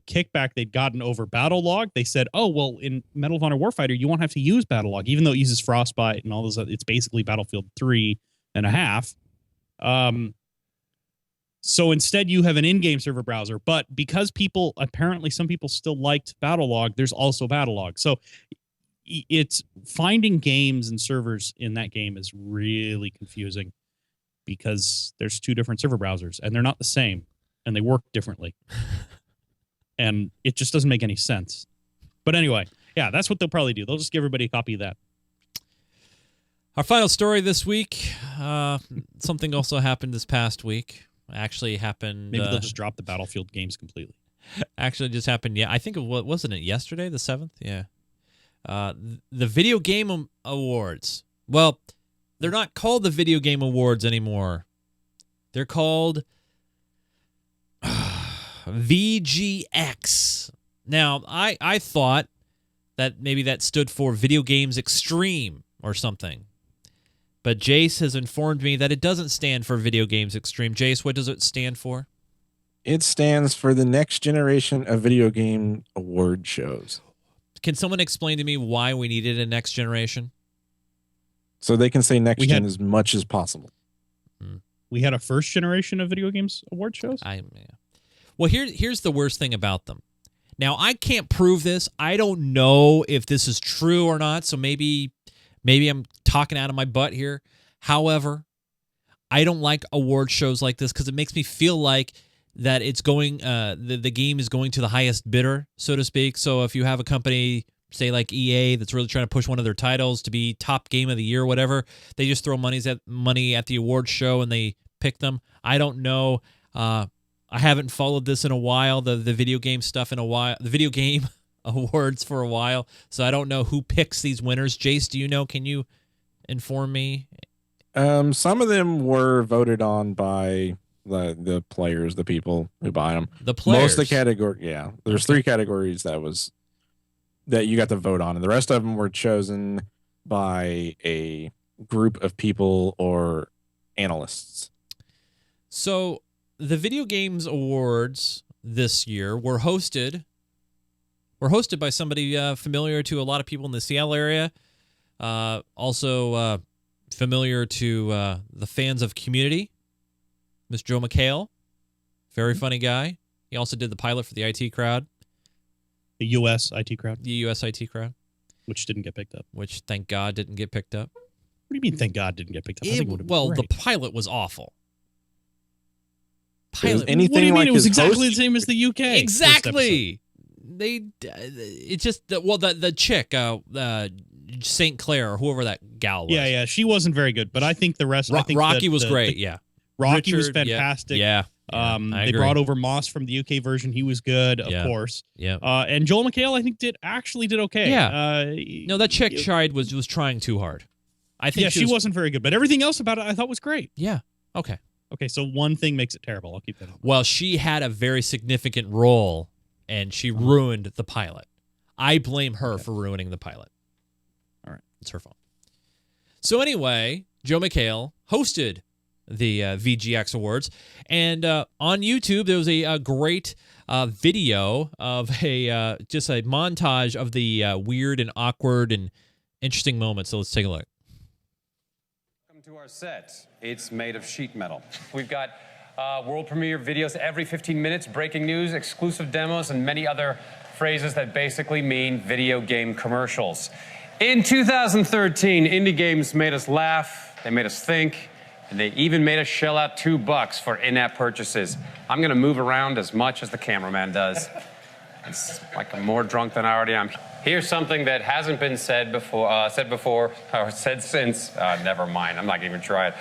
Speaker 3: kickback they'd gotten over Battle Log. They said, "Oh, well, in Medal of Honor Warfighter, you won't have to use Battle Log, even though it uses Frostbite and all those. It's basically Battlefield 3.5." So instead, you have an in-game server browser. But because apparently some people still liked Battle Log, there's also Battle Log. So it's finding games and servers in that game is really confusing because there's two different server browsers and they're not the same and they work differently. And it just doesn't make any sense. But anyway, yeah, that's what they'll probably do. They'll just give everybody a copy of that.
Speaker 1: Our final story this week. Something also happened this past week. Actually happened.
Speaker 3: Maybe they'll just drop the Battlefield games completely.
Speaker 1: Actually, just happened. Yeah, I think wasn't it yesterday, the 7th? Yeah. The Video Game Awards. Well, they're not called the Video Game Awards anymore. They're called VGX. Now, I thought that maybe that stood for Video Games Extreme or something. But Jace has informed me that it doesn't stand for Video Games Extreme. Jace, what does it stand for?
Speaker 4: It stands for the next generation of video game award shows.
Speaker 1: Can someone explain to me why we needed a next generation?
Speaker 4: So they can say next gen as much as possible.
Speaker 3: We had a first generation of video games award shows?
Speaker 1: Well, here's the worst thing about them. Now, I can't prove this. I don't know if this is true or not, so maybe I'm talking out of my butt here. However, I don't like award shows like this because it makes me feel like that it's going, the game is going to the highest bidder, so to speak. So if you have a company, say like EA, that's really trying to push one of their titles to be top game of the year or whatever, they just throw money at the award show and they pick them. I don't know. I haven't followed this in a while, the video game stuff in a while, the video game awards for a while, so I don't know who picks these winners. Jace, do you know? Can you inform me?
Speaker 4: Some of them were voted on by the players, the people who buy them.
Speaker 1: The players.
Speaker 4: Most of the category, yeah. There's 3 categories that you got to vote on, and the rest of them were chosen by a group of people or analysts.
Speaker 1: So the Video Games Awards this year were hosted by somebody familiar to a lot of people in the Seattle area. Also familiar to the fans of Community, Miss Joe McHale. Very funny guy. He also did the pilot for the IT crowd.
Speaker 3: The U.S. IT crowd.
Speaker 1: The U.S. IT crowd.
Speaker 3: Which didn't get picked up.
Speaker 1: Which, thank God, didn't get picked up.
Speaker 3: What do you mean, thank God, didn't get picked up? I think it would've been
Speaker 1: Well,
Speaker 3: great.
Speaker 1: the pilot was awful.
Speaker 4: Anything
Speaker 3: what do you mean?
Speaker 4: like
Speaker 3: It was
Speaker 4: his
Speaker 3: exactly
Speaker 4: host-
Speaker 3: the same as the UK.
Speaker 1: Exactly. It's just the chick, St. Clair or whoever that gal was.
Speaker 3: Yeah, she wasn't very good, but I think the rest. I think
Speaker 1: Rocky was great.
Speaker 3: Rocky was
Speaker 1: Richard,
Speaker 3: fantastic.
Speaker 1: Yeah. I
Speaker 3: They
Speaker 1: agree.
Speaker 3: brought over Moss from the UK version. He was good, of course.
Speaker 1: Yeah.
Speaker 3: And Joel McHale, I think, did okay.
Speaker 1: Yeah. No, that chick was trying too hard. I think
Speaker 3: she wasn't very good, but everything else about it I thought was great.
Speaker 1: Yeah. Okay.
Speaker 3: Okay, so one thing makes it terrible. I'll keep that in mind.
Speaker 1: Well, she had a very significant role, and she ruined the pilot. I blame her for ruining the pilot.
Speaker 3: All right.
Speaker 1: It's her fault. So anyway, Joe McHale hosted the VGX Awards, and on YouTube there was a great video of just a montage of the weird and awkward and interesting moments. So let's take a look.
Speaker 9: Welcome to our set. It's made of sheet metal. We've got world premiere videos every 15 minutes, breaking news, exclusive demos, and many other phrases that basically mean video game commercials. In 2013, indie games made us laugh, they made us think, and they even made us shell out $2 for in-app purchases. I'm gonna move around as much as the cameraman does. It's like I'm more drunk than I already am. Here's something that hasn't been said before, or said since. Never mind. I'm not going to even try it.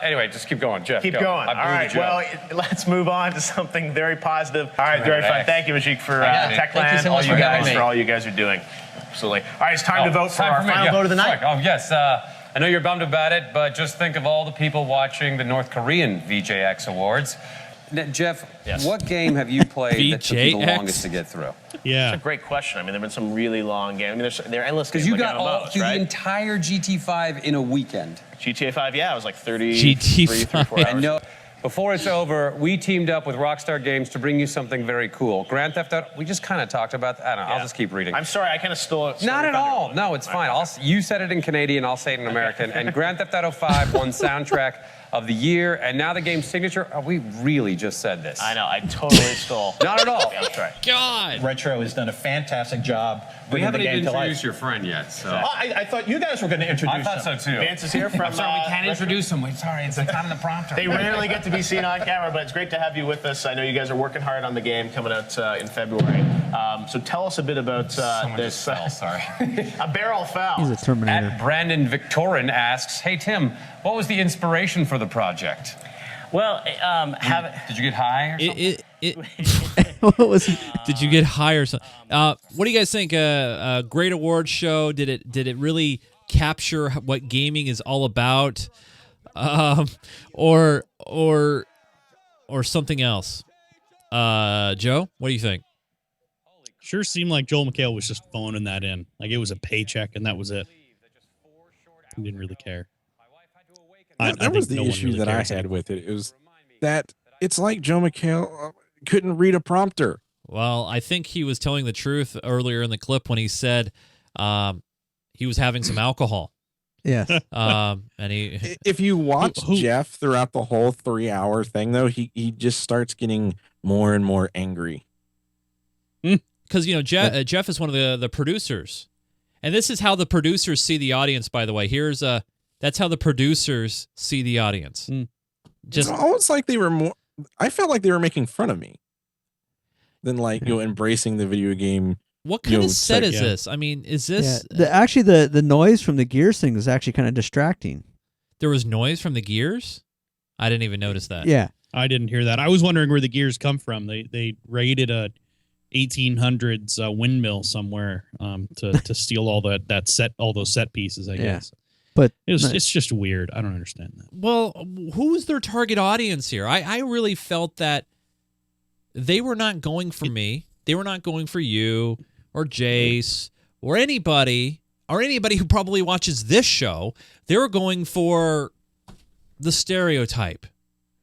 Speaker 9: Anyway, just keep going, Jeff.
Speaker 10: Keep
Speaker 9: go.
Speaker 10: going. All right. Well, let's move on to something very positive. All right. Very fun. Thank you, Majik, for Techland.
Speaker 7: so much for having me.
Speaker 10: For all you guys are doing. Absolutely. All right. It's time to vote for our final vote of the night.
Speaker 9: Oh, yes. I know you're bummed about it, but just think of all the people watching the North Korean VJX Awards. Jeff, what game have you played that took you the longest to get through?
Speaker 10: That's a great question. I mean, there have been some really long games. I mean, they're endless games.
Speaker 9: Because you
Speaker 10: like
Speaker 9: got all
Speaker 10: MMOs,
Speaker 9: through
Speaker 10: right?
Speaker 9: the entire GT5 in a weekend.
Speaker 10: GTA 5, yeah, it was like 33, 34 hours.
Speaker 9: And no, before it's over, we teamed up with Rockstar Games to bring you something very cool. Grand Theft Auto, we just kind of talked about that. I don't know, I'll just keep reading.
Speaker 10: I'm sorry, I kind of stole it.
Speaker 9: Not at all. No, it's fine. You said it in Canadian, I'll say it in American. And Grand Theft Auto 5 won soundtrack of the year, and now the game's signature. Oh, we really just said this.
Speaker 10: I know, I totally stole.
Speaker 9: Not at all.
Speaker 10: That's right.
Speaker 1: God.
Speaker 11: Retro has done a fantastic job
Speaker 9: We
Speaker 11: bringing the
Speaker 9: haven't
Speaker 11: game
Speaker 9: even
Speaker 11: to life.
Speaker 9: introduced your friend yet, so.
Speaker 10: I thought you guys were going to introduce
Speaker 9: I thought
Speaker 10: them.
Speaker 9: so too.
Speaker 10: Vance is here from.
Speaker 7: I'm sorry, we can't introduce him. Sorry, it's not in the prompter.
Speaker 10: They rarely get to be seen on camera, but it's great to have you with us. I know you guys are working hard on the game coming out in February. So tell us a bit about this.
Speaker 9: Sorry.
Speaker 10: A barrel foul.
Speaker 2: He's a Terminator.
Speaker 9: At Brandon Victorin asks, hey Tim, what was the inspiration for the project?
Speaker 12: Well,
Speaker 9: Did you get high or something?
Speaker 2: What was it?
Speaker 1: Did you get high or something? What do you guys think? A great award show? Did it really capture what gaming is all about, or something else? Joe, what do you think?
Speaker 3: Sure seemed like Joel McHale was just phoning that in. Like it was a paycheck and that was it. He didn't really care.
Speaker 4: That was the issue that I had with it. It was that it's like Joe McHale couldn't read a prompter.
Speaker 1: Well, I think he was telling the truth earlier in the clip when he said he was having some alcohol.
Speaker 2: Yes.
Speaker 1: And he.
Speaker 4: If you watch Jeff throughout the whole 3-hour thing, though, he just starts getting more and more angry.
Speaker 1: Because, Jeff is one of the producers. And this is how the producers see the audience, by the way. That's how the producers see the audience.
Speaker 4: It's almost like they were more... I felt like they were making fun of me than embracing the video game.
Speaker 1: What kind of set is this? I mean, is this...
Speaker 2: Yeah. Actually, the noise from the Gears thing is actually kind of distracting.
Speaker 1: There was noise from the Gears? I didn't even notice that.
Speaker 2: Yeah.
Speaker 3: I didn't hear that. I was wondering where the Gears come from. They raided a 1800s windmill somewhere to steal all those set pieces, I guess.
Speaker 2: But
Speaker 3: it's just weird. I don't understand that.
Speaker 1: Well, who's their target audience here? I really felt that they were not going for me. They were not going for you or Jace or anybody who probably watches this show. They were going for the stereotype.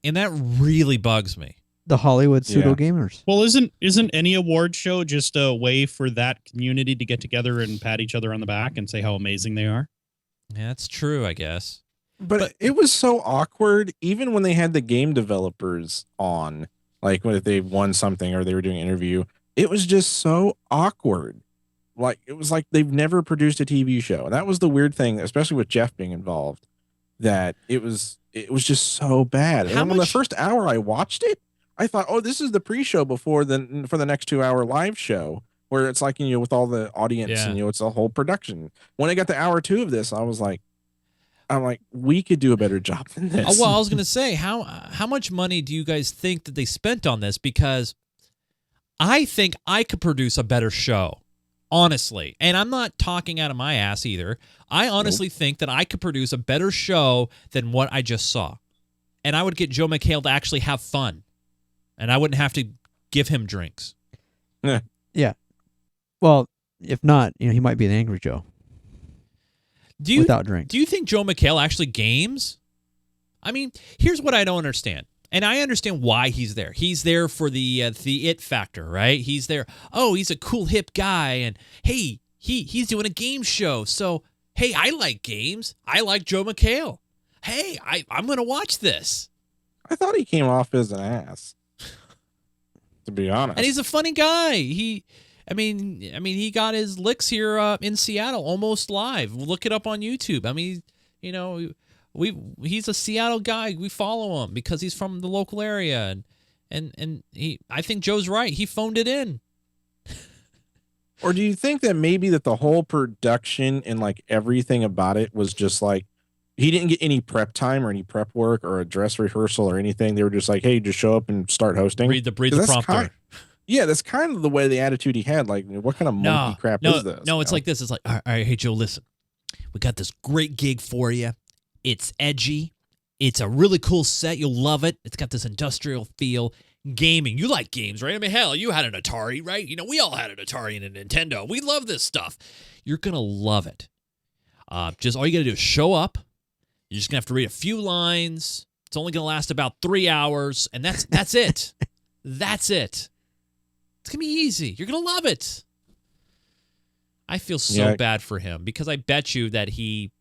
Speaker 1: And that really bugs me.
Speaker 2: The Hollywood pseudo gamers.
Speaker 3: Well, isn't any award show just a way for that community to get together and pat each other on the back and say how amazing they are?
Speaker 1: Yeah, that's true, I guess.
Speaker 4: But it was so awkward, even when they had the game developers on, like when they won something or they were doing an interview, it was just so awkward. Like it was like they've never produced a TV show. And that was the weird thing, especially with Jeff being involved, that it was just so bad. And when the first hour I watched it, I thought, oh, this is the pre-show for the next 2-hour live show. Where it's like, with all the audience and, it's a whole production. When I got to hour 2 of this, I'm like, we could do a better job than this.
Speaker 1: Well, I was going to say, how much money do you guys think that they spent on this? Because I think I could produce a better show, honestly. And I'm not talking out of my ass either. I honestly think that I could produce a better show than what I just saw. And I would get Joe McHale to actually have fun. And I wouldn't have to give him drinks.
Speaker 2: Yeah. Well, if not, he might be an angry Joe. Without drinks.
Speaker 1: Do you think Joe McHale actually games? I mean, here's what I don't understand. And I understand why he's there. He's there for the it factor, right? He's there. Oh, he's a cool hip guy, and hey, he's doing a game show. So, hey, I like games. I like Joe McHale. Hey, I'm going to watch this.
Speaker 4: I thought he came off as an ass. To be honest.
Speaker 1: And he's a funny guy. I mean, he got his licks here in Seattle, almost live. Look it up on YouTube. I mean, he's a Seattle guy. We follow him because he's from the local area, and I think Joe's right. He phoned it in.
Speaker 4: Or do you think that maybe that the whole production and like everything about it was just like he didn't get any prep time or any prep work or a dress rehearsal or anything? They were just like, hey, just show up and start hosting.
Speaker 1: Read the prompter.
Speaker 4: Yeah, that's kind of the way the attitude he had. Like, what kind of monkey crap is this?
Speaker 1: No, it's like this. It's like, all right, hey, Joe, listen. We got this great gig for you. It's edgy. It's a really cool set. You'll love it. It's got this industrial feel. Gaming. You like games, right? I mean, hell, you had an Atari, right? You know, we all had an Atari and a Nintendo. We love this stuff. You're going to love it. Just all you got to do is show up. You're just going to have to read a few lines. It's only going to last about 3 hours, and that's it. That's it. It's going to be easy. You're going to love it. I feel so bad for him because I bet you that he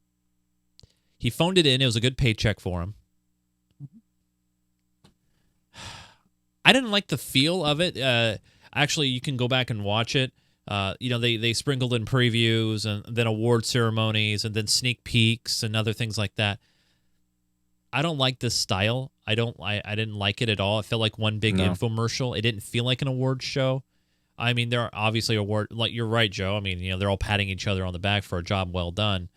Speaker 1: phoned it in. It was a good paycheck for him. I didn't like the feel of it. Actually, you can go back and watch it. They sprinkled in previews and then award ceremonies and then sneak peeks and other things like that. I don't like this style. I didn't like it at all. It felt like one big infomercial. It didn't feel like an award show. I mean, there are obviously like you're right, Joe. I mean, they're all patting each other on the back for a job well done.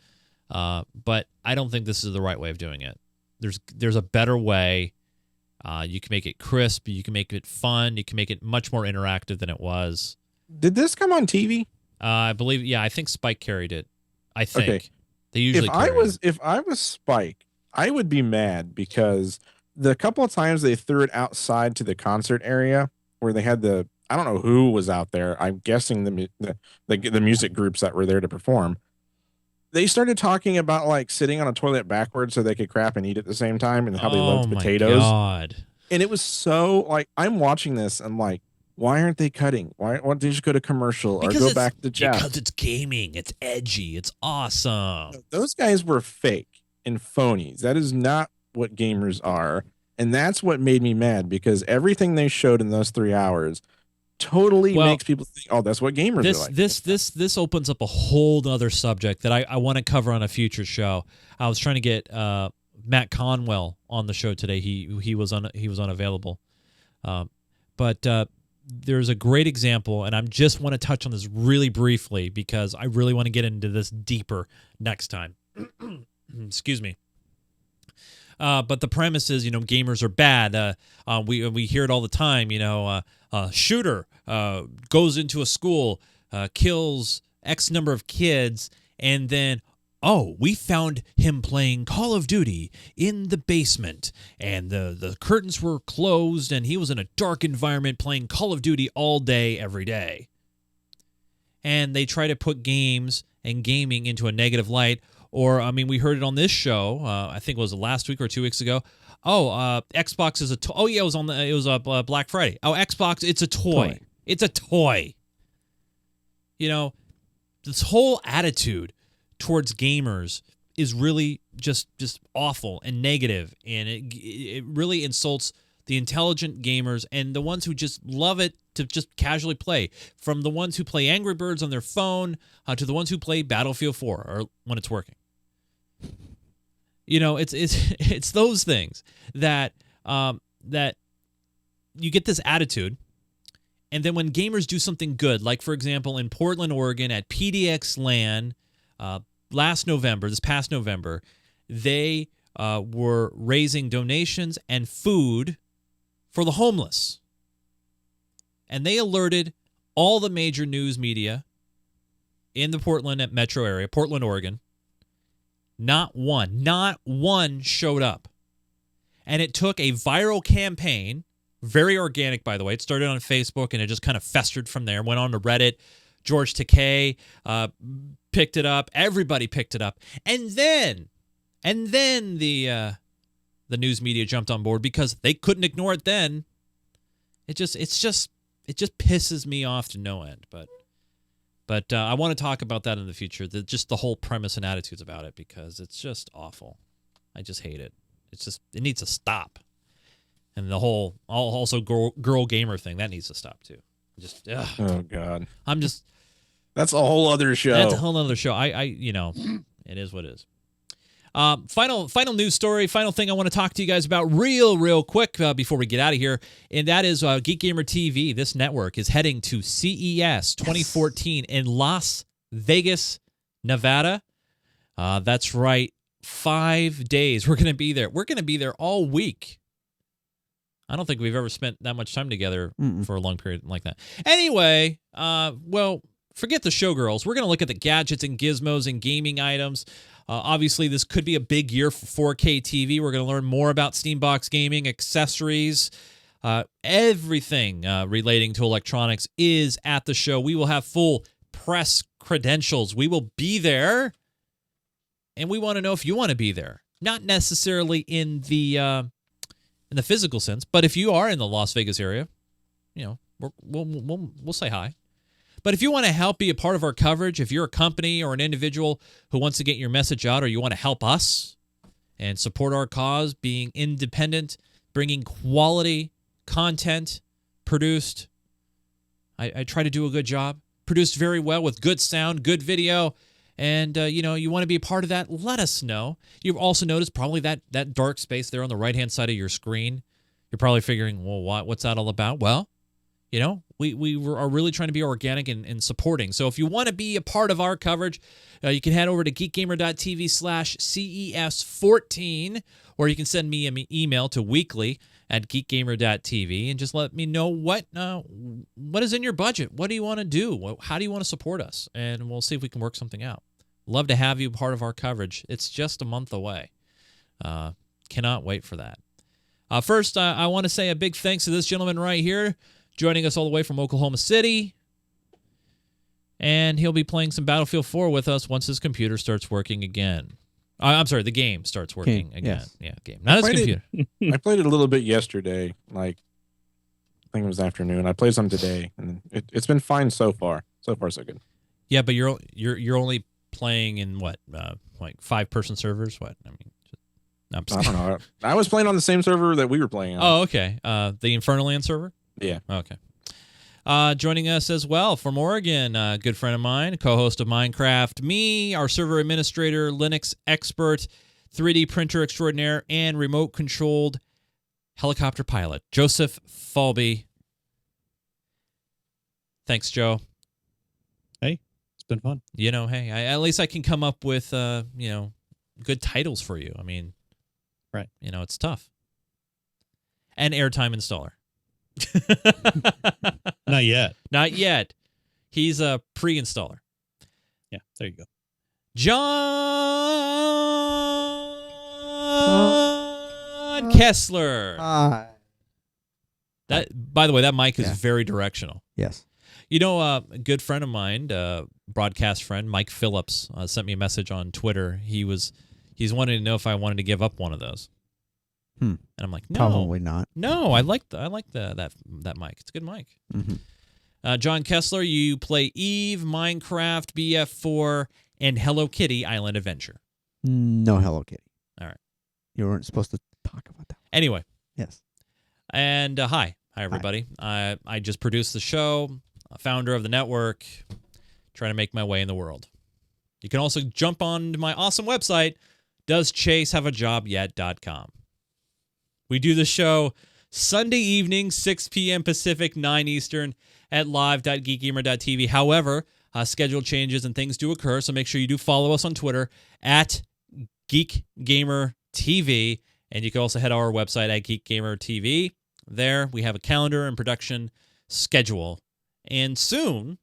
Speaker 1: But I don't think this is the right way of doing it. There's a better way. You can make it crisp. You can make it fun. You can make it much more interactive than it was.
Speaker 4: Did this come on TV?
Speaker 1: I believe, yeah. I think Spike carried it. I think they usually.
Speaker 4: If I was Spike, I would be mad because the couple of times they threw it outside to the concert area where they had I don't know who was out there. I'm guessing the music groups that were there to perform. They started talking about like sitting on a toilet backwards so they could crap and eat at the same time and how they loved potatoes.
Speaker 1: God.
Speaker 4: And it was so like, I'm watching this. I'm like, why aren't they cutting? Why don't they just go to commercial or go back to Jeff?
Speaker 1: Because it's gaming. It's edgy. It's awesome.
Speaker 4: Those guys were fake and phonies. That is not what gamers are. And that's what made me mad because everything they showed in those 3 hours totally makes people think, oh, that's what gamers are like.
Speaker 1: This opens up a whole other subject that I want to cover on a future show. I was trying to get Matt Conwell on the show today. He was unavailable, but there's a great example, and I just want to touch on this really briefly because I really want to get into this deeper next time. Excuse me. But the premise is, gamers are bad. We hear it all the time. Shooter goes into a school, kills X number of kids, and then, we found him playing Call of Duty in the basement, and the curtains were closed, and he was in a dark environment playing Call of Duty all day, every day. And they try to put games and gaming into a negative light. Or, I mean, we heard it on this show. I think it was last week or 2 weeks ago. Xbox is a toy. Oh yeah, it was Black Friday. Oh, Xbox, it's a toy. It's a toy. This whole attitude towards gamers is really just awful and negative, and it really insults the intelligent gamers and the ones who just love it to just casually play. From the ones who play Angry Birds on their phone to the ones who play Battlefield 4 or when it's working. It's those things that you get this attitude, and then when gamers do something good, like for example in Portland, Oregon at PDX LAN this past November, they were raising donations and food for the homeless, and they alerted all the major news media in the Portland metro area, Portland, Oregon. Not one showed up. And it took a viral campaign, very organic, by the way. It started on Facebook, and it just kind of festered from there. Went on to Reddit. George Takei picked it up. Everybody picked it up. And then the news media jumped on board because they couldn't ignore it then. It just pisses me off to no end. But I want to talk about that in the future. Just the whole premise and attitudes about it, because it's just awful. I just hate it. It needs to stop. And the whole also girl gamer thing, that needs to stop too.
Speaker 4: Oh God.
Speaker 1: That's
Speaker 4: a whole other show.
Speaker 1: That's a whole other show. It is what it is. Final news story. Final thing I want to talk to you guys about real quick before we get out of here, and that is Geek Gamer TV. This network is heading to CES 2014 in Las Vegas, Nevada. That's right. 5 days. We're going to be there. We're going to be there all week. I don't think we've ever spent that much time together for a long period like that. Anyway, well, forget the showgirls. We're going to look at the gadgets and gizmos and gaming items. Obviously, this could be a big year for 4K TV. We're going to learn more about Steambox gaming, accessories, everything relating to electronics is at the show. We will have full press credentials. We will be there, and we want to know if you want to be there. Not necessarily in the physical sense, but if you are in the Las Vegas area, you know, we'll say hi. But if you want to help be a part of our coverage, if you're a company or an individual who wants to get your message out, or you want to help us and support our cause, being independent, bringing quality content produced, I try to do a good job, produced very well with good sound, good video, and you know, you want to be a part of that, let us know. You've also noticed probably that dark space there on the right-hand side of your screen. You're probably figuring, well, what's that all about? Well, you know, we are really trying to be organic and supporting. So if you want to be a part of our coverage, you can head over to geekgamer.tv/CES14, or you can send me an email to weekly@geekgamer.tv and just let me know what is in your budget. What do you want to do? How do you want to support us? And we'll see if we can work something out. Love to have you part of our coverage. It's just a month away. Cannot wait for that. First, I want to say a big thanks to this gentleman right here, joining us all the way from Oklahoma City. And he'll be playing some Battlefield 4 with us once his computer starts working again. I'm sorry, the game starts working again.
Speaker 2: Yes.
Speaker 1: Yeah, game. Not his computer.
Speaker 4: I played it a little bit yesterday, like I think it was afternoon. I played some today, and it's been fine so far. So far, so good.
Speaker 1: Yeah, but you're only playing in what, like 5-person servers? What? I mean,
Speaker 4: I don't know. I was playing on the same server that we were playing on.
Speaker 1: Oh, okay. The Infernoland server?
Speaker 4: Yeah.
Speaker 1: Okay. Joining us as well from Oregon, a good friend of mine, co-host of Minecraft, me, our server administrator, Linux expert, 3D printer extraordinaire, and remote-controlled helicopter pilot, Joseph Falby. Thanks, Joe.
Speaker 3: Hey, it's been fun.
Speaker 1: You know, hey, at least I can come up with, you know, good titles for you. I mean,
Speaker 3: right.
Speaker 1: You know, it's tough. And airtime installer.
Speaker 3: Not yet.
Speaker 1: Not yet. He's a pre-installer.
Speaker 3: Yeah, there you go.
Speaker 1: John Kessler.
Speaker 2: Hi.
Speaker 1: That, by the way, that mic is very directional.
Speaker 2: Yes.
Speaker 1: You know, a good friend of mine, broadcast friend, Mike Phillips, sent me a message on Twitter. He's wanting to know if I wanted to give up one of those. And I'm like, no,
Speaker 2: probably not.
Speaker 1: No, I like that mic. It's a good mic.
Speaker 2: Mm-hmm.
Speaker 1: John Kessler, you play Eve, Minecraft, BF4, and Hello Kitty Island Adventure.
Speaker 2: No Hello Kitty.
Speaker 1: All right.
Speaker 2: You weren't supposed to talk about that.
Speaker 1: Anyway.
Speaker 2: Yes.
Speaker 1: And hi everybody.
Speaker 2: Hi.
Speaker 1: I just produced the show, founder of the network, trying to make my way in the world. You can also jump on my awesome website, doeschasehaveajobyet.com. We do the show Sunday evening, 6 p.m. Pacific, 9 Eastern, at live.geekgamer.tv. However, schedule changes and things do occur, so make sure you do follow us on Twitter at GeekGamerTV, and you can also head to our website at GeekGamerTV. There, we have a calendar and production schedule. And soon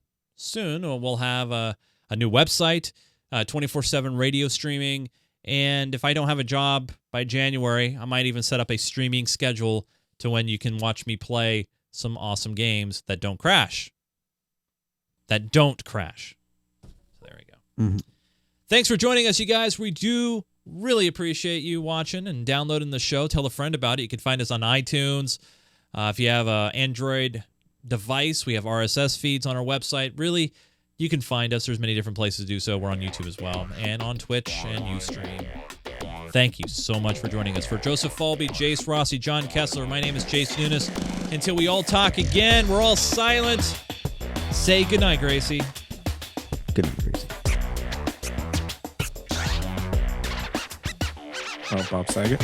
Speaker 1: we'll have a new website, 24/7 radio streaming, and if I don't have a job by January, I might even set up a streaming schedule to when you can watch me play some awesome games that don't crash. So there we go.
Speaker 2: Mm-hmm.
Speaker 1: Thanks for joining us, you guys. We do really appreciate you watching and downloading the show. Tell a friend about it. You can find us on iTunes. If you have an Android device, we have RSS feeds on our website. Really, you can find us. There's many different places to do so. We're on YouTube as well, and on Twitch and Ustream. Thank you so much for joining us. For Joseph Falby, Jace Rossi, John Kessler, my name is Jace Nunes. Until we all talk again, we're all silent. Say goodnight, Gracie.
Speaker 2: Good night, Gracie.
Speaker 4: Oh, Bob Saget.